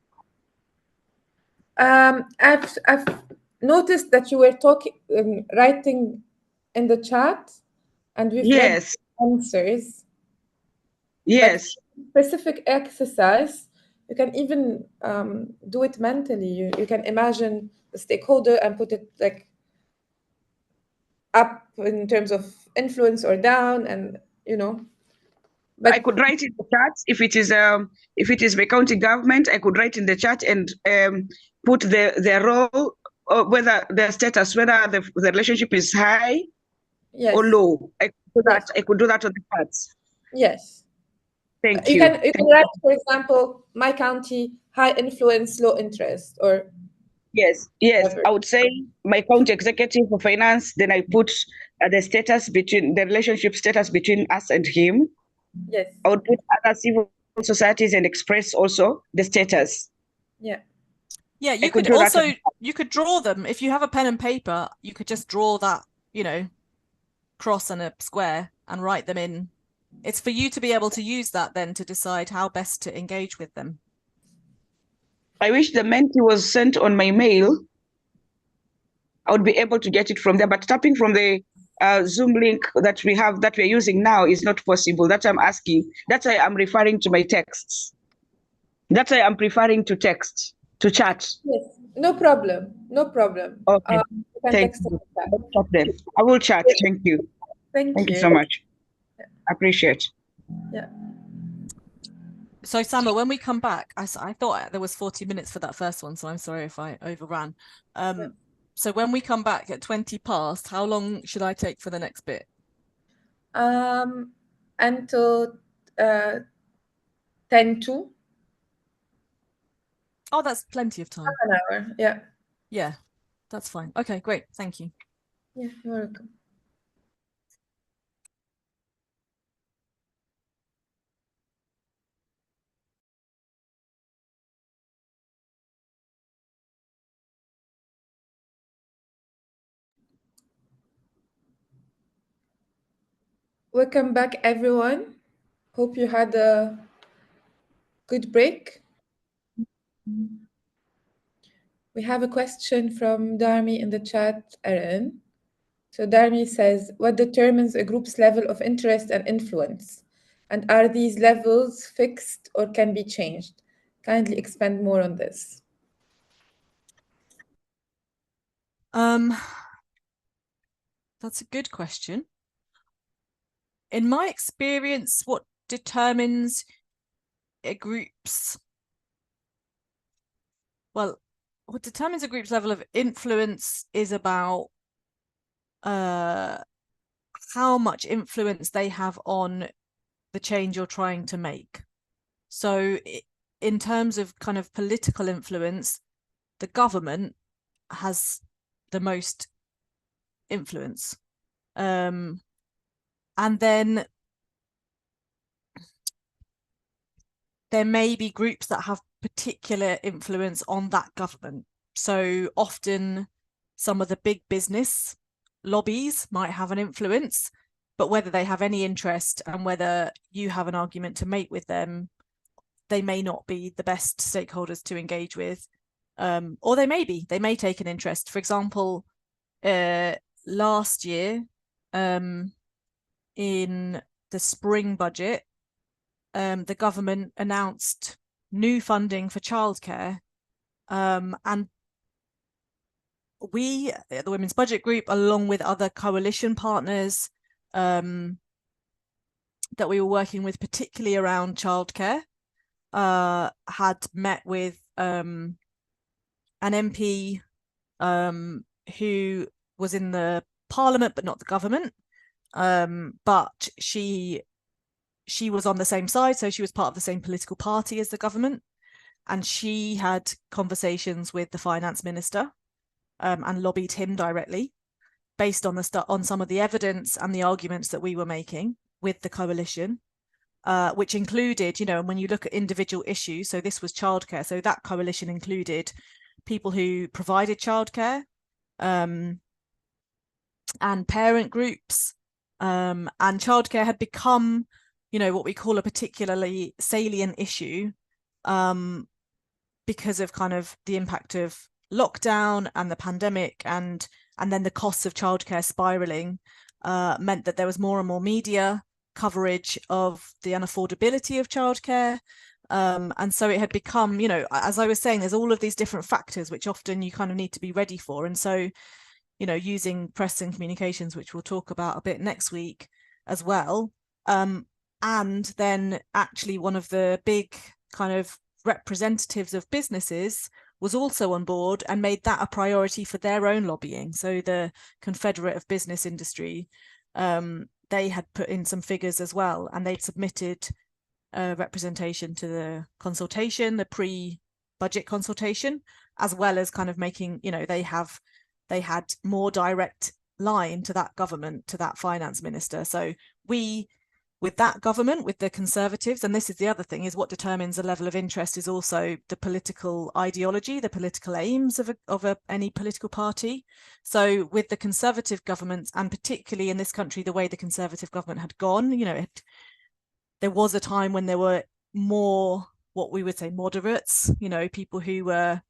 I've noticed that you were talking, writing in the chat, and we've read answers. Yes. But specific exercise, you can even do it mentally. You can imagine the stakeholder and put it like up in terms of influence or down, and you know. But I could write in the chat if it is the county government. I could write in the chat and put the role, or whether the status, whether the relationship is high or low. I could do that on the charts. Yes. Thank you. You can write, for example, my county, high influence, low interest, or yes. whatever. I would say my county executive for finance. Then I put the status between the relationship status between us and him. Yes. I would put other civil societies and express also the status. Yeah. Yeah, you could also, you could draw them. If you have a pen and paper, you could just draw that, you know, cross and a square and write them in. It's for you to be able to use that then to decide how best to engage with them. I wish the Menti was sent on my mail. I would be able to get it from there, but tapping from the Zoom link that we're using now is not possible. That's why I'm asking. That's why I'm referring to my texts. That's why I'm preferring to text, to chat. Yes, no problem. No problem. Okay. Thank you. I will chat. Thank you. Thank you so much. I appreciate. Yeah. So Sama, when we come back, I thought there was 40 minutes for that first one, so I'm sorry if I overran. So when we come back at 20 past, how long should I take for the next bit? Until 10:02. Oh, that's plenty of time. Half an hour, yeah. Yeah, that's fine. Okay, great. Thank you. Yeah, you're welcome. Welcome back, everyone. Hope you had a good break. We have a question from Darmi in the chat, Erin. So Darmi says, what determines a group's level of interest and influence? And are these levels fixed or can be changed? Kindly expand more on this. That's a good question. In my experience, what determines a group's level of influence is about how much influence they have on the change you're trying to make. So in terms of kind of political influence, the government has the most influence. And then there may be groups that have particular influence on that government. So often some of the big business lobbies might have an influence, but whether they have any interest and whether you have an argument to make with them, they may not be the best stakeholders to engage with. Or they may take an interest. For example, last year, in the spring budget, the government announced new funding for childcare, and we at the Women's Budget Group, along with other coalition partners that we were working with, particularly around childcare, had met with an MP who was in the parliament but not the government, but she was on the same side, so she was part of the same political party as the government, and she had conversations with the finance minister and lobbied him directly based on some of the evidence and the arguments that we were making with the coalition, which included, and when you look at individual issues, so this was childcare, so that coalition included people who provided childcare, and parent groups, and childcare had become, what we call a particularly salient issue, because of kind of the impact of lockdown and the pandemic, and then the costs of childcare spiraling meant that there was more and more media coverage of the unaffordability of childcare. And so it had become, as I was saying, there's all of these different factors which often you kind of need to be ready for. And so, using press and communications, which we'll talk about a bit next week as well. And then actually one of the big kind of representatives of businesses was also on board and made that a priority for their own lobbying. So the Confederate of Business Industry, they had put in some figures as well, and they'd submitted representation to the consultation, the pre-budget consultation, as well as kind of making, they had more direct line to that government, to that finance minister. So with that government, with the Conservatives, and this is the other thing, is what determines the level of interest is also the political ideology, the political aims of any political party. So with the Conservative governments, and particularly in this country, the way the Conservative government had gone, there was a time when there were more, what we would say, moderates, people who were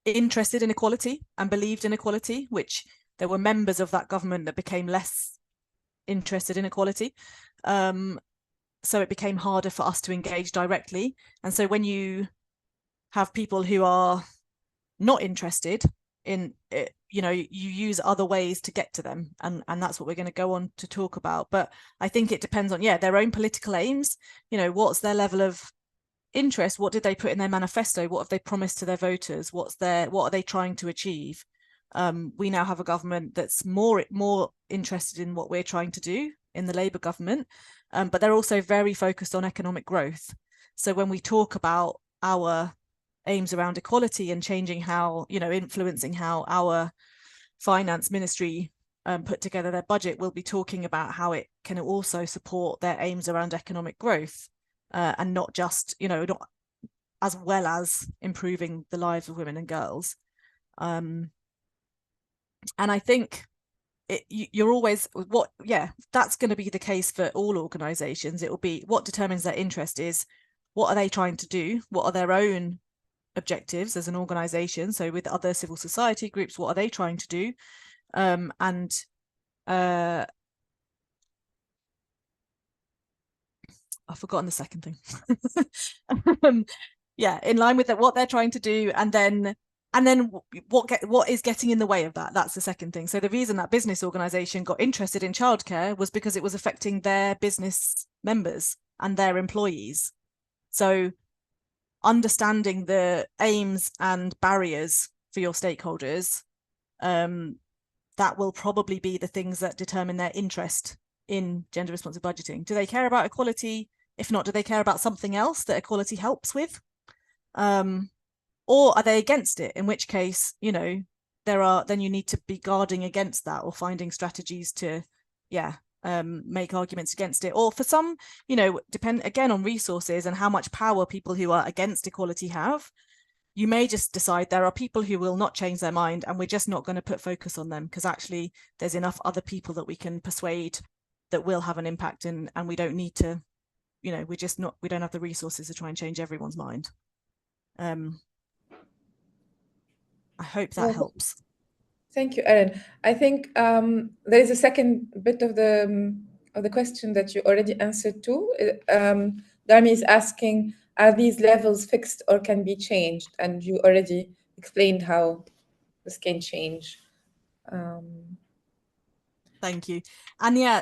interested in equality and believed in equality, which there were members of that government that became less interested in equality. So it became harder for us to engage directly. And so when you have people who are not interested in it, you use other ways to get to them, and that's what we're going to go on to talk about. But I think it depends on their own political aims. What's their level of interest? What did they put in their manifesto? What have they promised to their voters? What are they trying to achieve? We now have a government that's more interested in what we're trying to do in the Labour government, but they're also very focused on economic growth. So when we talk about our aims around equality and changing how, influencing how our finance ministry put together their budget, we'll be talking about how it can also support their aims around economic growth, and not just, not as well as improving the lives of women and girls. And I think you're always that's going to be the case for all organizations. It will be what determines their interest is what are they trying to do, what are their own objectives as an organization. So with other civil society groups, what are they trying to do? And I've forgotten the second thing. Yeah, in line with that, what they're trying to do, and then what is getting in the way of that. That's the second thing. So the reason that business organization got interested in childcare was because it was affecting their business members and their employees. So understanding the aims and barriers for your stakeholders, that will probably be the things that determine their interest in gender responsive budgeting. Do they care about equality? If not, do they care about something else that equality helps with? Or are they against it? In which case, you know, then you need to be guarding against that, or finding strategies to, make arguments against it. Or for some, you know, depend again on resources and how much power people who are against equality have. You may just decide there are people who will not change their mind, and we're just not going to put focus on them because actually there's enough other people that we can persuade that will have an impact, and we don't need to, you know, we don't have the resources to try and change everyone's mind. I hope that helps. Thank you, Erin. I think there is a second bit of the question that you already answered too. Darmi is asking, are these levels fixed or can be changed? And you already explained how this can change. Thank you. And yeah,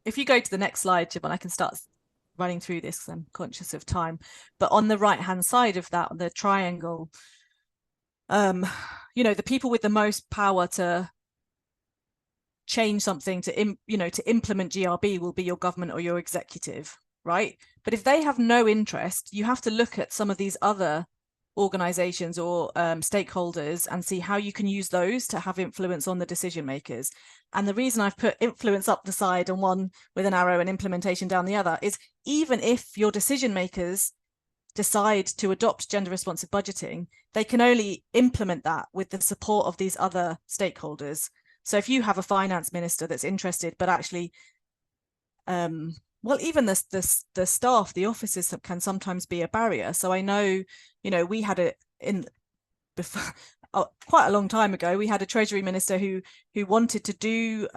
if you go to the next slide, Jim, and I can start running through this because I'm conscious of time. But on the right-hand side of that, the triangle, you know, the people with the most power to change something, to implement GRB will be your government or your executive, right? But if they have no interest, you have to look at some of these other organizations or stakeholders and see how you can use those to have influence on the decision makers. And the reason I've put influence up the side and one with an arrow and implementation down the other is, even if your decision makers decide to adopt gender responsive budgeting, they can only implement that with the support of these other stakeholders. So if you have a finance minister that's interested, but actually, well, even the staff, the officers can sometimes be a barrier. So I know, you know, we had quite a long time ago, we had a Treasury Minister who wanted to do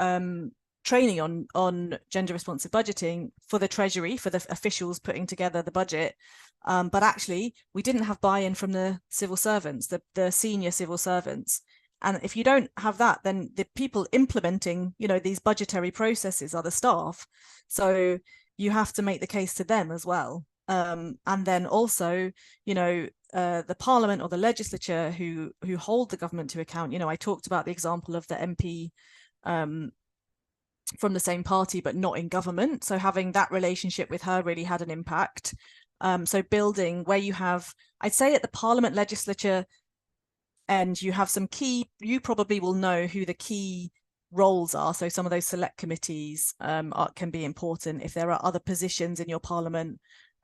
training on gender responsive budgeting for the Treasury, for the officials putting together the budget. But actually, we didn't have buy-in from the civil servants, the senior civil servants. And if you don't have that, then the people implementing, you know, these budgetary processes are the staff. So you have to make the case to them as well. And then also, you know, the Parliament or the legislature who hold the government to account. You know, I talked about the example of the MP from the same party, but not in government. So having that relationship with her really had an impact. So building where you have, I'd say at the Parliament legislature, and you have some key, you probably will know who the key roles are. So some of those select committees can be important. If there are other positions in your Parliament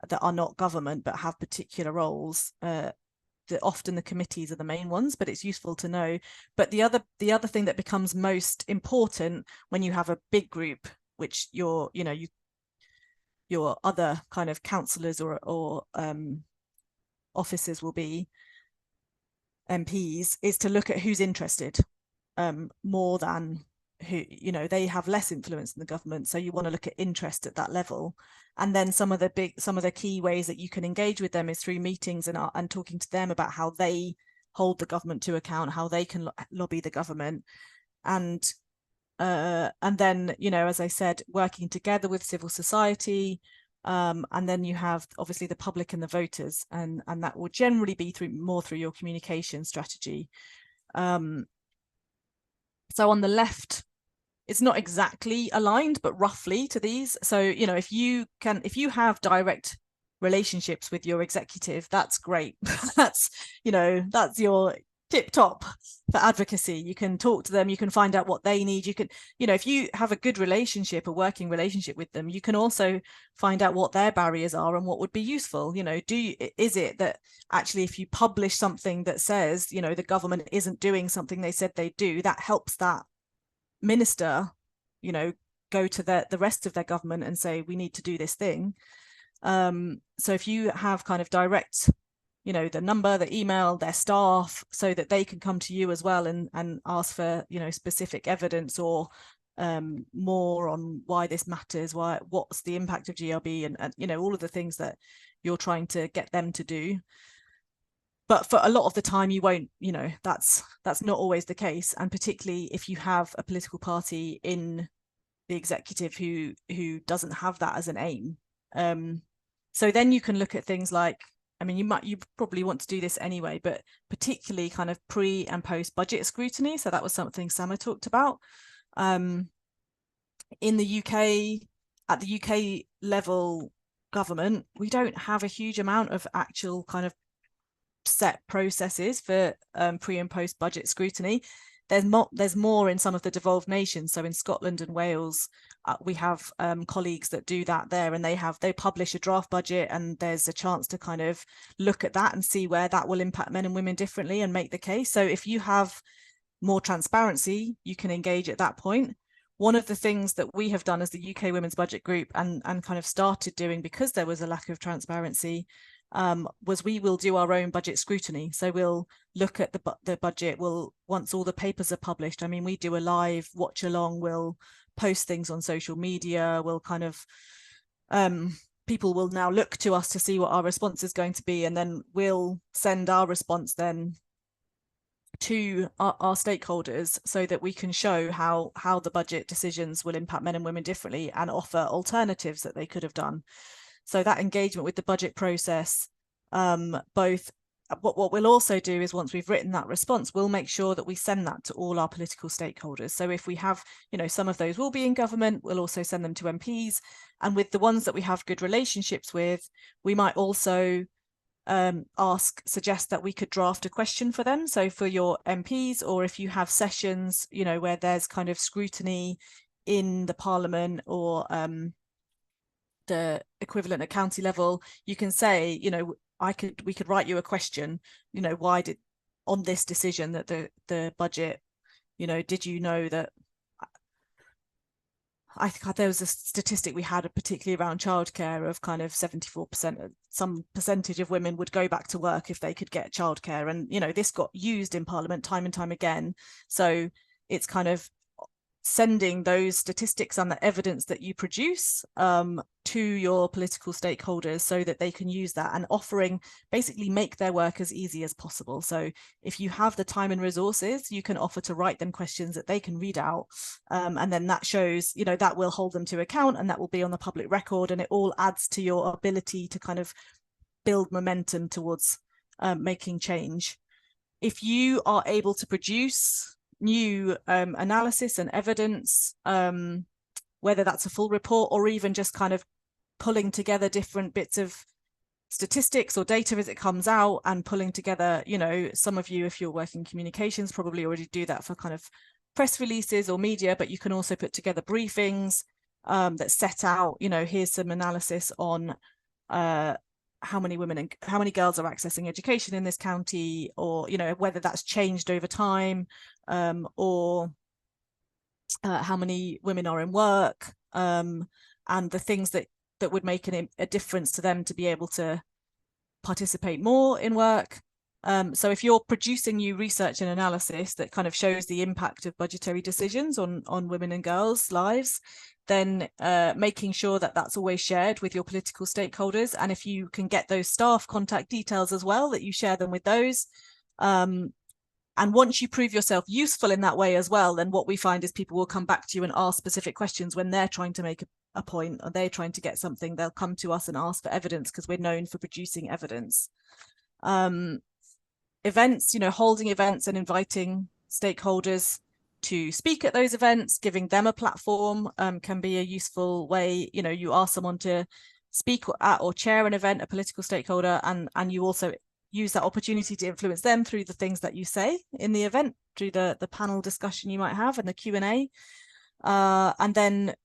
that are not government but have particular roles, often the committees are the main ones, but it's useful to know. But the other thing that becomes most important when you have a big group, which your other kind of councillors or officers will be, MPs, is to look at who's interested more than who, you know, they have less influence in the government. So you want to look at interest at that level. And then some of the key ways that you can engage with them is through meetings and talking to them about how they hold the government to account, how they can lobby the government. And then, you know, as I said, working together with civil society. And then you have obviously the public and the voters, and that will generally be more through your communication strategy. So on the left, it's not exactly aligned, but roughly to these. So, you know, if you have direct relationships with your executive, that's great. That's your tip top for advocacy. You can talk to them, you can find out what they need. You can, you know, if you have a good relationship, a working relationship with them, you can also find out what their barriers are and what would be useful. You know, is it that actually if you publish something that says, you know, the government isn't doing something they said they do, that helps that minister, you know, go to the rest of their government and say, we need to do this thing. So if you have kind of direct, you know, the number, the email, their staff, so that they can come to you as well and ask for, you know, specific evidence or more on why this matters, what's the impact of GRB, and you know, all of the things that you're trying to get them to do. But for a lot of the time, you won't, you know, that's not always the case. And particularly if you have a political party in the executive who doesn't have that as an aim. So then you can look at things like, I mean, you probably want to do this anyway, but particularly kind of pre and post budget scrutiny. So that was something Sama talked about. In the UK, at the UK level government, we don't have a huge amount of actual kind of set processes for pre and post budget scrutiny. There's more in some of the devolved nations. So in Scotland and Wales, we have colleagues that do that there, and they publish a draft budget, and there's a chance to kind of look at that and see where that will impact men and women differently and make the case. So if you have more transparency, you can engage at that point. One of the things that we have done as the UK Women's Budget Group and kind of started doing, because there was a lack of transparency, was we will do our own budget scrutiny. So we'll look at the budget. Once all the papers are published, I mean, we do a live watch along, we'll post things on social media, we'll kind of, people will now look to us to see what our response is going to be, and then we'll send our response then to our stakeholders so that we can show how the budget decisions will impact men and women differently and offer alternatives that they could have done. So that engagement with the budget process, both what we'll also do is, once we've written that response, we'll make sure that we send that to all our political stakeholders. So if we have, you know, some of those will be in government, we'll also send them to MPs. And with the ones that we have good relationships with, we might also suggest that we could draft a question for them. So for your MPs, or if you have sessions, you know, where there's kind of scrutiny in the Parliament or the equivalent at county level, you can say, you know, we could write you a question, you know, why did, on this decision that the budget, you know, did you know that, I think there was a statistic we had, particularly around childcare, of kind of 74%, some percentage of women would go back to work if they could get childcare. And, you know, this got used in Parliament time and time again. So it's kind of sending those statistics and the evidence that you produce to your political stakeholders so that they can use that, and offering, basically make their work as easy as possible. So if you have the time and resources, you can offer to write them questions that they can read out, and then that shows, you know, that will hold them to account, and that will be on the public record, and it all adds to your ability to kind of build momentum towards making change. If you are able to produce new analysis and evidence, whether that's a full report or even just kind of pulling together different bits of statistics or data as it comes out, and pulling together, you know, some of you, if you're working communications, probably already do that for kind of press releases or media, but you can also put together briefings that set out, you know, here's some analysis on how many women and how many girls are accessing education in this county, or, you know, whether that's changed over time, or how many women are in work, and the things that would make a difference to them to be able to participate more in work. So if you're producing new research and analysis that kind of shows the impact of budgetary decisions on women and girls' lives, then making sure that that's always shared with your political stakeholders. And if you can get those staff contact details as well, that you share them with those. And once you prove yourself useful in that way as well, then what we find is people will come back to you and ask specific questions when they're trying to make a point, or they're trying to get something. They'll come to us and ask for evidence, because we're known for producing evidence. Events, you know, holding events and inviting stakeholders to speak at those events, giving them a platform can be a useful way. You know, you ask someone to speak at or chair an event, a political stakeholder, and you also use that opportunity to influence them through the things that you say in the event, through the panel discussion you might have and the Q&A. And then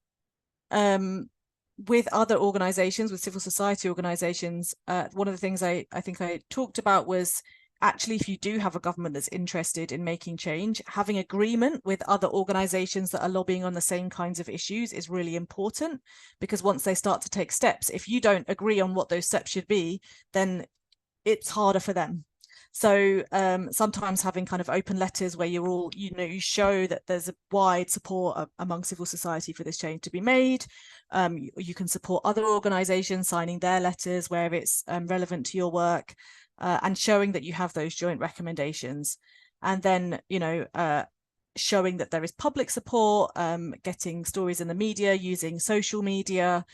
with other organizations, with civil society organizations, one of the things I think I talked about was, actually, if you do have a government that's interested in making change, having agreement with other organizations that are lobbying on the same kinds of issues is really important, because once they start to take steps, if you don't agree on what those steps should be, then it's harder for them. So sometimes having kind of open letters where you're all, you show that there's a wide support among civil society for this change to be made. You can support other organizations signing their letters where it's relevant to your work, and showing that you have those joint recommendations. And then, showing that there is public support, getting stories in the media, using social media,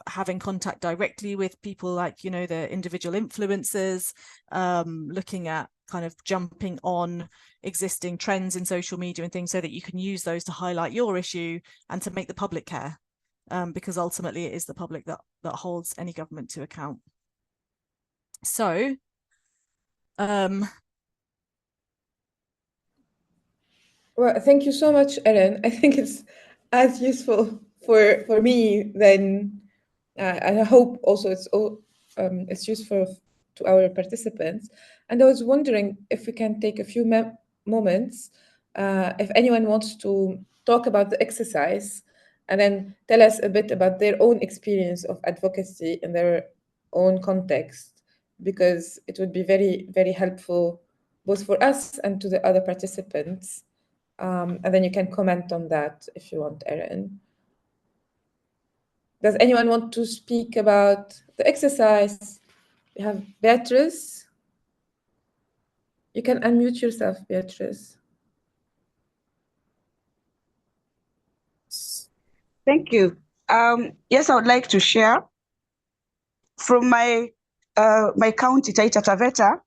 having contact directly with people like, the individual influencers, looking at kind of jumping on existing trends in social media and things so that you can use those to highlight your issue and to make the public care, because ultimately it is the public that holds any government to account. So, well, thank you so much, Erin. I think it's as useful for me then, and I hope also it's useful to our participants. And I was wondering if we can take a few moments, if anyone wants to talk about the exercise and then tell us a bit about their own experience of advocacy in their own context, because it would be very, very helpful both for us and to the other participants. And then you can comment on that if you want, Erin. Does anyone want to speak about the exercise? We have Beatrice. You can unmute yourself, Beatrice. Thank you. Yes, I would like to share from my county, Taita Taveta.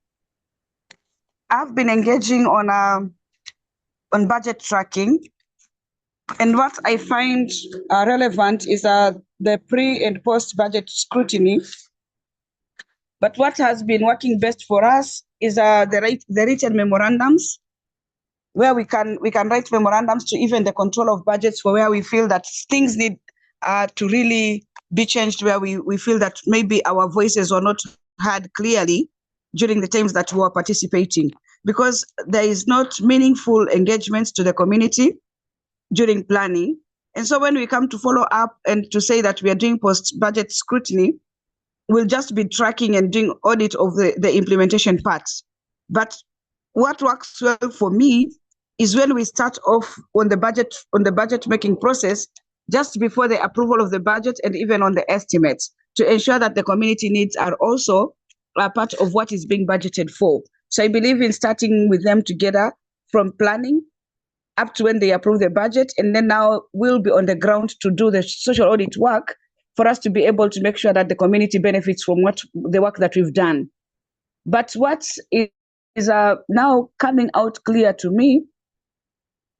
I've been engaging on budget tracking, and what I find relevant is the pre and post budget scrutiny. But what has been working best for us is the written memorandums, where we can write memorandums to even the control of budgets for where we feel that things need to really be changed, where we feel that maybe our voices were not heard clearly during the times that we were participating, because there is not meaningful engagement to the community during planning. And so when we come to follow up and to say that we are doing post-budget scrutiny, we'll just be tracking and doing audit of the implementation parts. But what works well for me is when we start off on the budget making process, just before the approval of the budget and even on the estimates, to ensure that the community needs are also a part of what is being budgeted for. So I believe in starting with them together from planning up to when they approve the budget, and then now we'll be on the ground to do the social audit work for us to be able to make sure that the community benefits from the work that we've done. But what is now coming out clear to me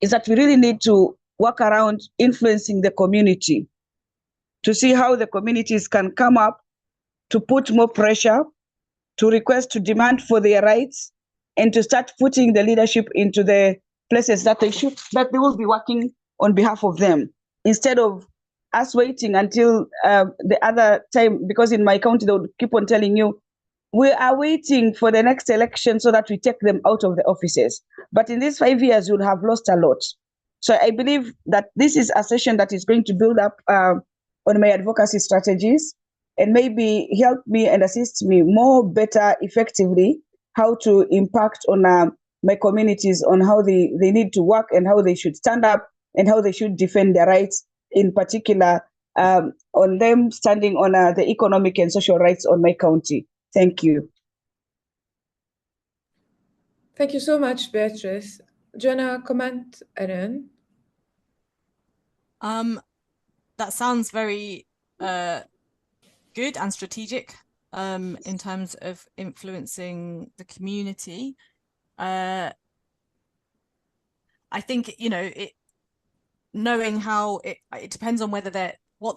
is that we really need to work around influencing the community to see how the communities can come up to put more pressure, to request, to demand for their rights, and to start putting the leadership into the places that they will be working on behalf of them, instead of us waiting until the other time, because in my county, they would keep on telling you, we are waiting for the next election so that we take them out of the offices. But in these 5 years, you'll have lost a lot. So I believe that this is a session that is going to build up on my advocacy strategies and maybe help me and assist me more better, effectively, how to impact on my communities, on how they need to work and how they should stand up and how they should defend their rights, in particular on them standing on the economic and social rights on my county. Thank you. Thank you so much, Beatrice. Do you want to comment, Erin? That sounds very good and strategic in terms of influencing the community. I think, knowing how it depends on what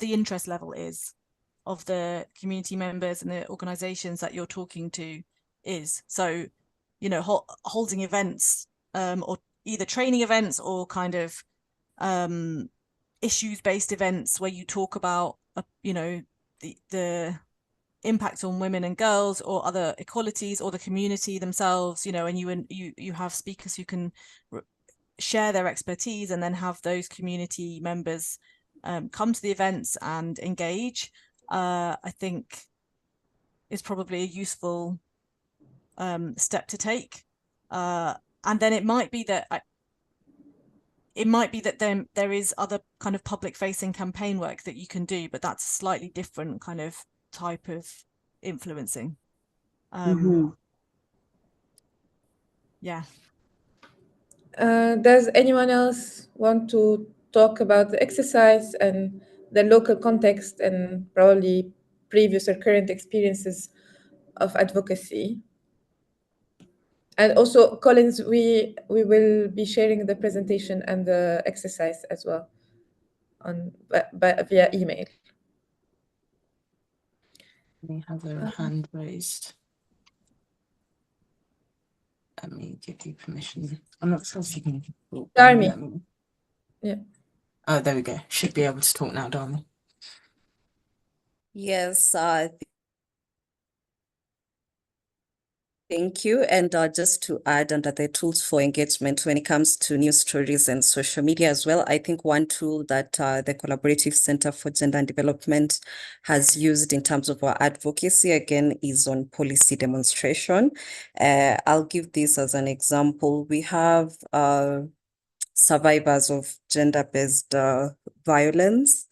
the interest level is of the community members and the organizations that you're talking to is. So, holding events or either training events or kind of issues-based events where you talk about, the impact on women and girls or other equalities or the community themselves, and you have speakers who can share their expertise and then have those community members come to the events and engage. I think is probably a useful step to take. And then it might be that there is other kind of public facing campaign work that you can do, but that's a slightly different kind of type of influencing. Yeah. Does anyone else want to talk about the exercise and the local context and probably previous or current experiences of advocacy? And also, Collins, we will be sharing the presentation and the exercise as well via email. We have a hand raised. Let me give you permission. I'm not sure if you can talk. Darmi. Yeah. Oh, there we go. Should be able to talk now, Darmi. Yes, thank you. And just to add under the tools for engagement when it comes to news stories and social media as well, I think one tool that the Collaborative Center for Gender and Development has used in terms of our advocacy, again, is on policy demonstration. I'll give this as an example. We have survivors of gender-based violence,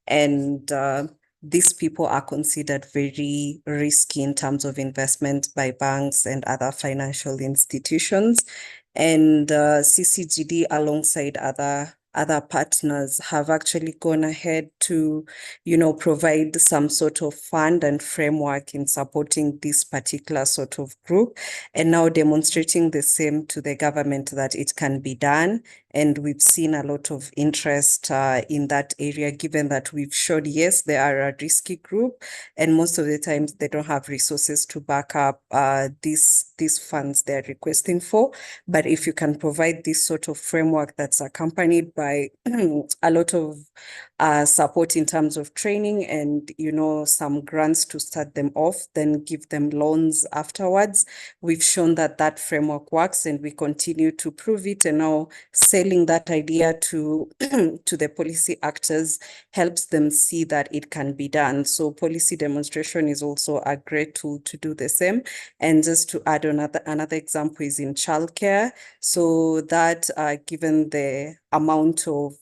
and these people are considered very risky in terms of investment by banks and other financial institutions. And CCGD, alongside other partners, have actually gone ahead to, provide some sort of fund and framework in supporting this particular sort of group, and now demonstrating the same to the government that it can be done. And we've seen a lot of interest in that area, given that we've showed, yes, they are a risky group, and most of the times they don't have resources to back up these funds they're requesting for. But if you can provide this sort of framework that's accompanied by a lot of support in terms of training and, some grants to start them off, then give them loans afterwards. We've shown that that framework works, and we continue to prove it. And now selling that idea to the policy actors helps them see that it can be done. So policy demonstration is also a great tool to do the same. And just to add another example is in childcare. So that given the amount of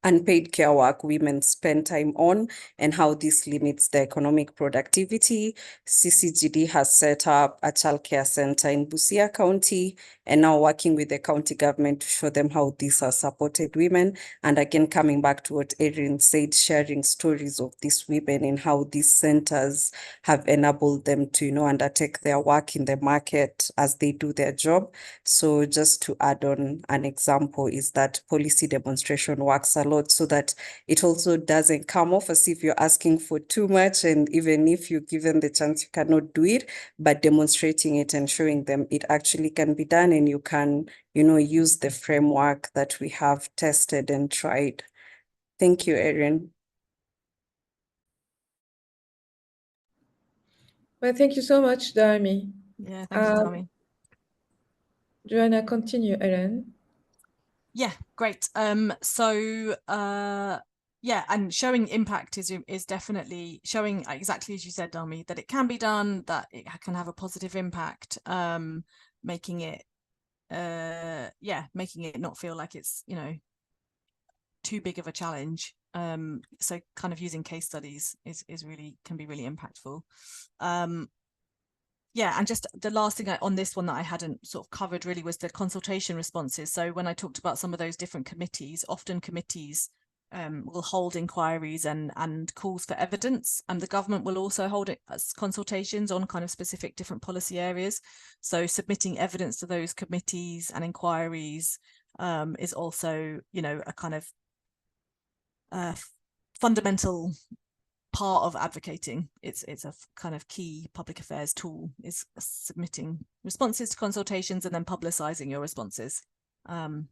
unpaid care work women spend time on and how this limits their economic productivity, CCGD has set up a childcare center in Busia County, and now working with the county government to show them how these has supported women. And again, coming back to what Erin said, sharing stories of these women and how these centers have enabled them to, undertake their work in the market as they do their job. So just to add on an example is that policy demonstration works a lot, so that it also doesn't come off as if you're asking for too much, and even if you're given the chance, you cannot do it, but demonstrating it and showing them it actually can be done, and you can, use the framework that we have tested and tried. Thank you, Erin. Well, thank you so much, Darmi. Yeah, thank you, Darmi. Do you want to continue, Erin? Yeah, great. Yeah, and showing impact is definitely showing exactly as you said, Darmi, that it can be done, that it can have a positive impact, making it not feel like it's, too big of a challenge. So kind of using case studies can be really impactful. Yeah, and just the last thing on this one that I hadn't sort of covered really was the consultation responses. So when I talked about some of those different committees, often committees will hold inquiries and calls for evidence, and the government will also hold it as consultations on kind of specific different policy areas. So submitting evidence to those committees and inquiries is also, a kind of fundamental part of advocating. It's a kind of key public affairs tool, is submitting responses to consultations and then publicizing your responses. There's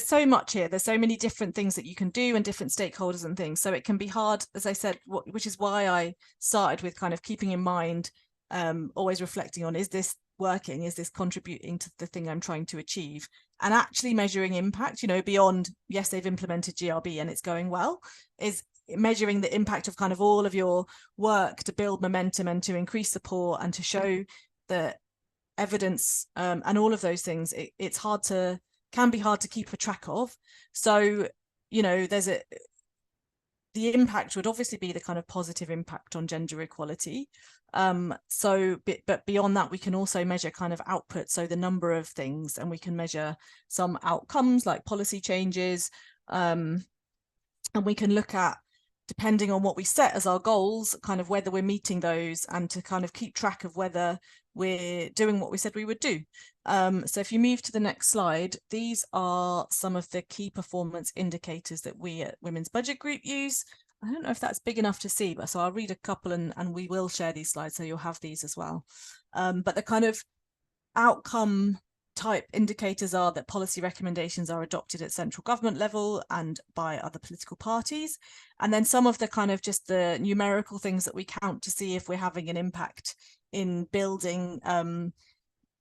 so much here, there's so many different things that you can do and different stakeholders and things, so it can be hard, as I said, which is why I started with kind of keeping in mind, always reflecting on, is this working, is this contributing to the thing I'm trying to achieve, and actually measuring impact, beyond, yes, they've implemented GRB and it's going well, is measuring the impact of kind of all of your work to build momentum and to increase support and to show the evidence and all of those things, it's can be hard to keep a track of. So, you know, the impact would obviously be the kind of positive impact on gender equality. But beyond that, we can also measure kind of output, so the number of things, and we can measure some outcomes like policy changes, and we can look at, depending on what we set as our goals, kind of whether we're meeting those, and to kind of keep track of whether we're doing what we said we would do. So if you move to the next slide, these are some of the key performance indicators that we at Women's Budget Group use. I don't know if that's big enough to see, but so I'll read a couple and we will share these slides, so you'll have these as well. But the kind of outcome type indicators are that policy recommendations are adopted at central government level and by other political parties. And then some of the kind of just the numerical things that we count to see if we're having an impact in building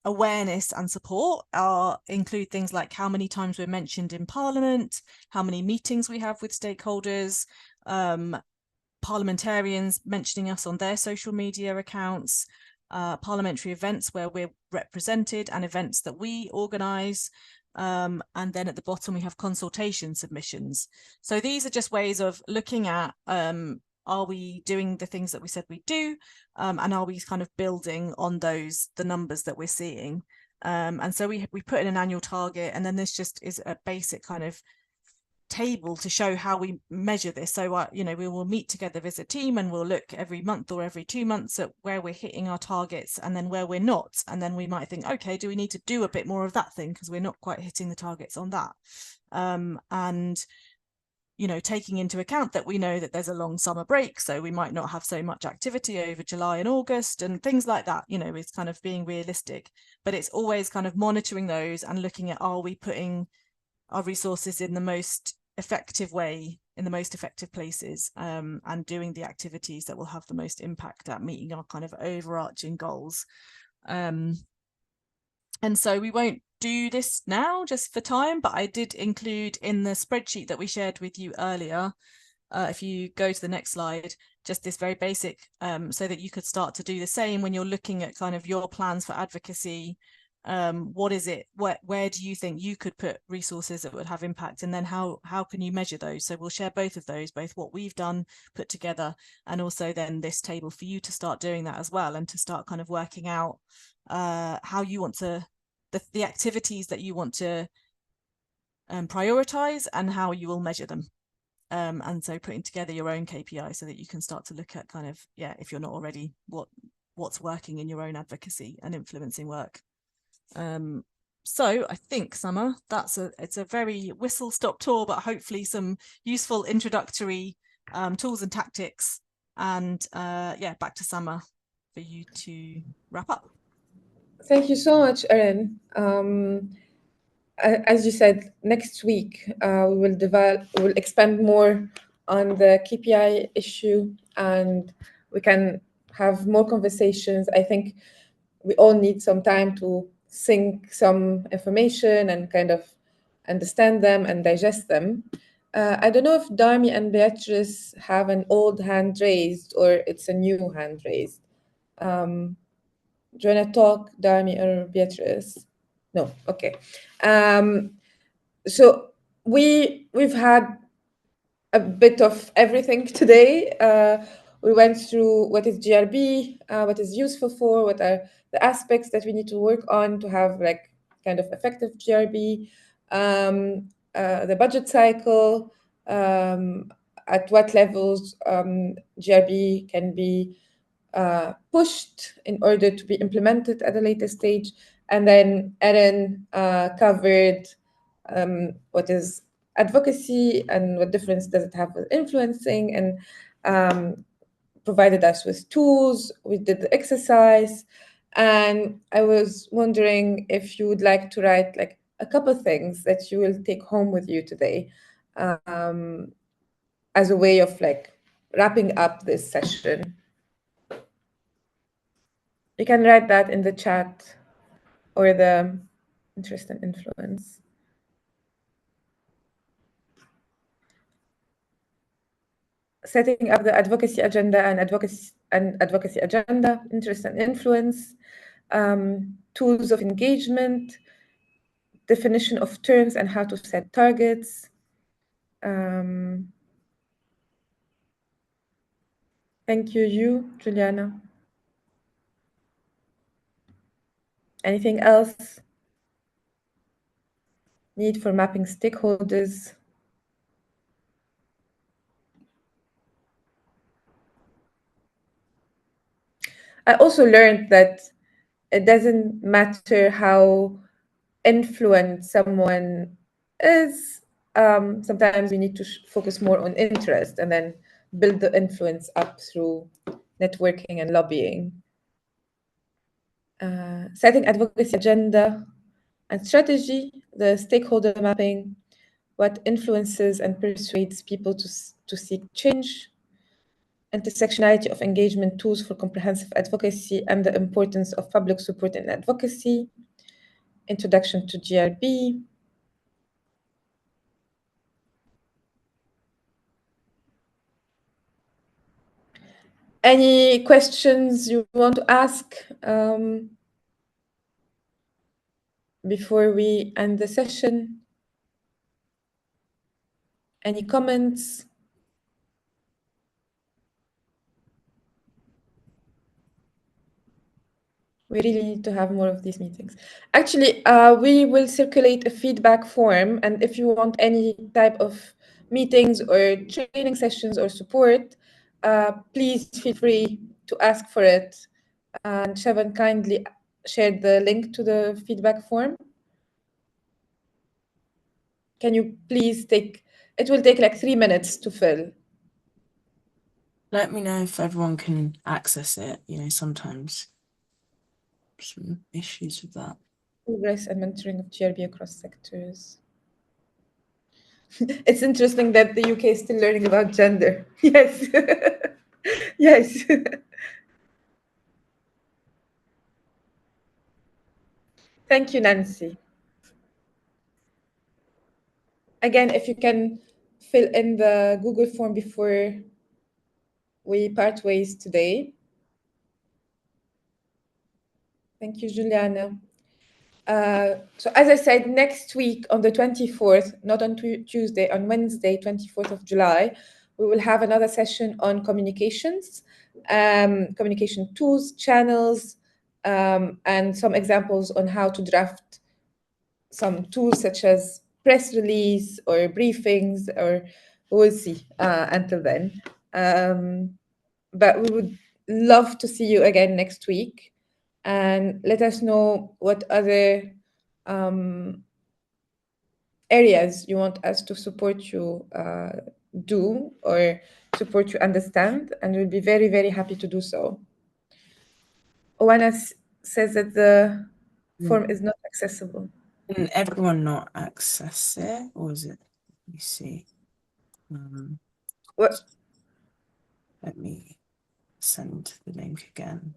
awareness and support include things like how many times we're mentioned in Parliament, how many meetings we have with stakeholders, parliamentarians mentioning us on their social media accounts, parliamentary events where we're represented and events that we organise. And then at the bottom we have consultation submissions. So these are just ways of looking at, are we doing the things that we said we do, and are we kind of building on the numbers that we're seeing? And so we put in an annual target, and then this just is a basic kind of table to show how we measure this. So you know, we will meet together as a team and we'll look every month or every 2 months at where we're hitting our targets and then where we're not, and then we might think, okay, do we need to do a bit more of that thing because we're not quite hitting the targets on that. And you know, taking into account that we know that there's a long summer break, so we might not have so much activity over July and August and things like that. You know, it's kind of being realistic, but it's always kind of monitoring those and looking at, are we putting our resources in the most effective way, in the most effective places, and doing the activities that will have the most impact at meeting our kind of overarching goals. And so we won't do this now just for time, but I did include in the spreadsheet that we shared with you earlier, if you go to the next slide, just this very basic, so that you could start to do the same when you're looking at kind of your plans for advocacy. What is it, where do you think you could put resources that would have impact, and then how can you measure those? So we'll share both of those, both what we've done put together and also then this table for you to start doing that as well, and to start kind of working out how you want to, the activities that you want to prioritize and how you will measure them. And so putting together your own KPI so that you can start to look at kind of, yeah, if you're not already, what's working in your own advocacy and influencing work. So I think, Summer, it's a very whistle-stop tour, but hopefully some useful introductory tools and tactics. And yeah, back to Summer for you to wrap up. Thank you so much, Erin. As you said, next week we'll expand more on the KPI issue, and we can have more conversations. I think we all need some time to sync some information and kind of understand them and digest them. I don't know if Darmi and Beatrice have an old hand raised or it's a new hand raised. Do you want to talk, Darmi or Beatrice? No, okay. So we've had a bit of everything today. We went through what is GRB, what is useful for, what are the aspects that we need to work on to have like kind of effective GRB, the budget cycle, at what levels GRB can be pushed in order to be implemented at a later stage. And then Erin covered what is advocacy and what difference does it have with influencing, and provided us with tools. We did the exercise, and I was wondering if you would like to write like a couple of things that you will take home with you today, as a way of like wrapping up this session. You can write that in the chat or the interest and influence. setting up the advocacy agenda and advocacy agenda, interest and influence, tools of engagement, definition of terms and how to set targets. Thank you, Juliana. Anything else? Need for mapping stakeholders. I also learned that it doesn't matter how influent someone is. Sometimes we need to focus more on interest and then build the influence up through networking and lobbying. Setting advocacy agenda and strategy, the stakeholder mapping, what influences and persuades people to seek change, intersectionality of engagement tools for comprehensive advocacy and the importance of public support in advocacy, introduction to GRB. Any questions you want to ask before we end the session? Any comments? We really need to have more of these meetings. Actually, we will circulate a feedback form, and if you want any type of meetings or training sessions or support, please feel free to ask for it. And Shaban kindly shared the link to the feedback form. Can you please it will take like 3 minutes to fill. Let me know if everyone can access it. Sometimes some issues with that. Progress and mentoring of GRB across sectors. It's interesting that the UK is still learning about gender. Yes. Yes. Thank you, Nancy. Again, if you can fill in the Google form before we part ways today. Thank you, Juliana. So as I said, next week on the 24th, not on Tuesday, on Wednesday, 24th of July, we will have another session on communications, communication tools, channels, and some examples on how to draft some tools such as press release or briefings, or we'll see until then. But we would love to see you again next week, and let us know what other areas you want us to support you do or support you understand, and we'll be very, very happy to do so. Owana says that the form is not accessible. Can everyone not access it, or is it? Let me see. What? Let me send the link again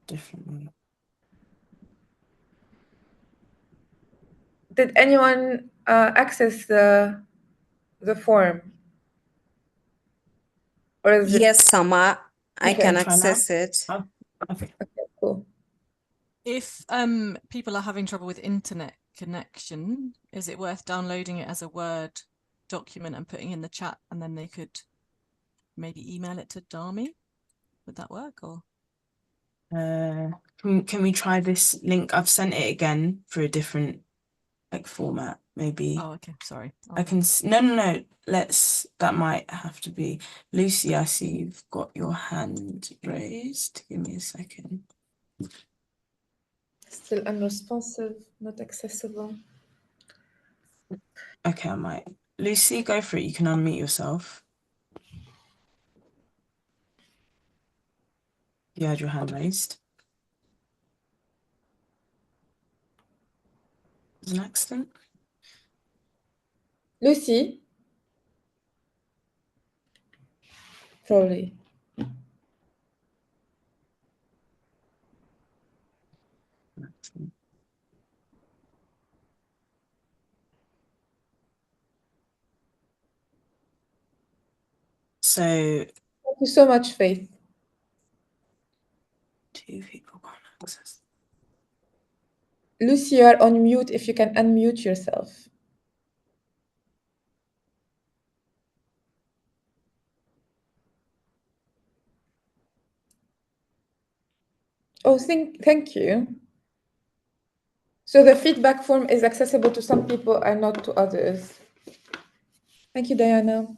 differently. Did anyone access the form? Or is Yes, Sama, I Okay. can Try now? access it. Oh, okay. Okay, cool. If people are having trouble with internet connection, is it worth downloading it as a Word document and putting in the chat, and then they could maybe email it to Dami? Would that work? Or Can we try this link? I've sent it again for a different format, maybe. oh, okay, sorry. I can no. That might have to be Lucy. I see you've got your hand raised. Give me a second. Still unresponsive, not accessible. Okay, I might. Lucy, go for it. You can unmute yourself. You had your hand raised. It was an accident. Lucy? Probably. So Thank you so much, Faith. 2 people can't access. Lucy, you are on mute if you can unmute yourself. Oh, thank you. So the feedback form is accessible to some people and not to others. Thank you, Diana.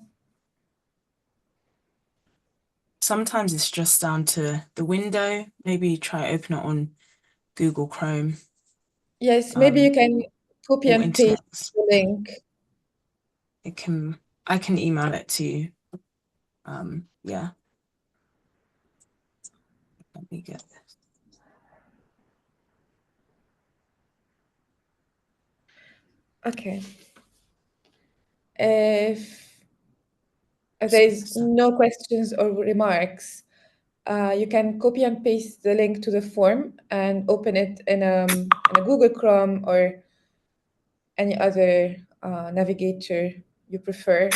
Sometimes it's just down to the window. Maybe try open it on Google Chrome. Yes, maybe you can copy or and Internet. paste the link. I can email it to you. Yeah. Let me get this. Okay. If there is no questions or remarks, you can copy and paste the link to the form and open it in a Google Chrome or any other navigator you prefer.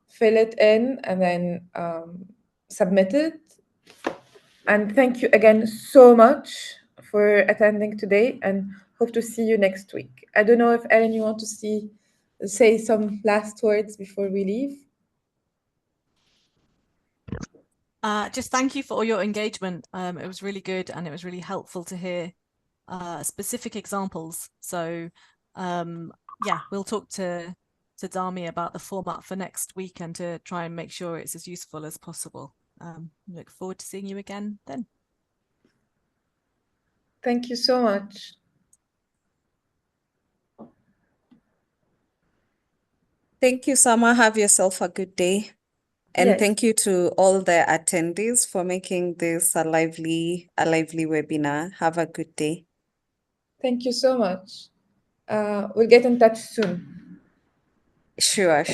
Fill it in and then submit it. And thank you again so much for attending today and hope to see you next week. I don't know if Erin, you want to say some last words before we leave? Just thank you for all your engagement. It was really good and it was really helpful to hear specific examples. So yeah, we'll talk to Dami about the format for next week and to try and make sure it's as useful as possible. Look forward to seeing you again then. Thank you so much. Thank you, Sama. Have yourself a good day. And Yes. thank you to all the attendees for making this a lively webinar. Have a good day. Thank you so much. We'll get in touch soon. Sure.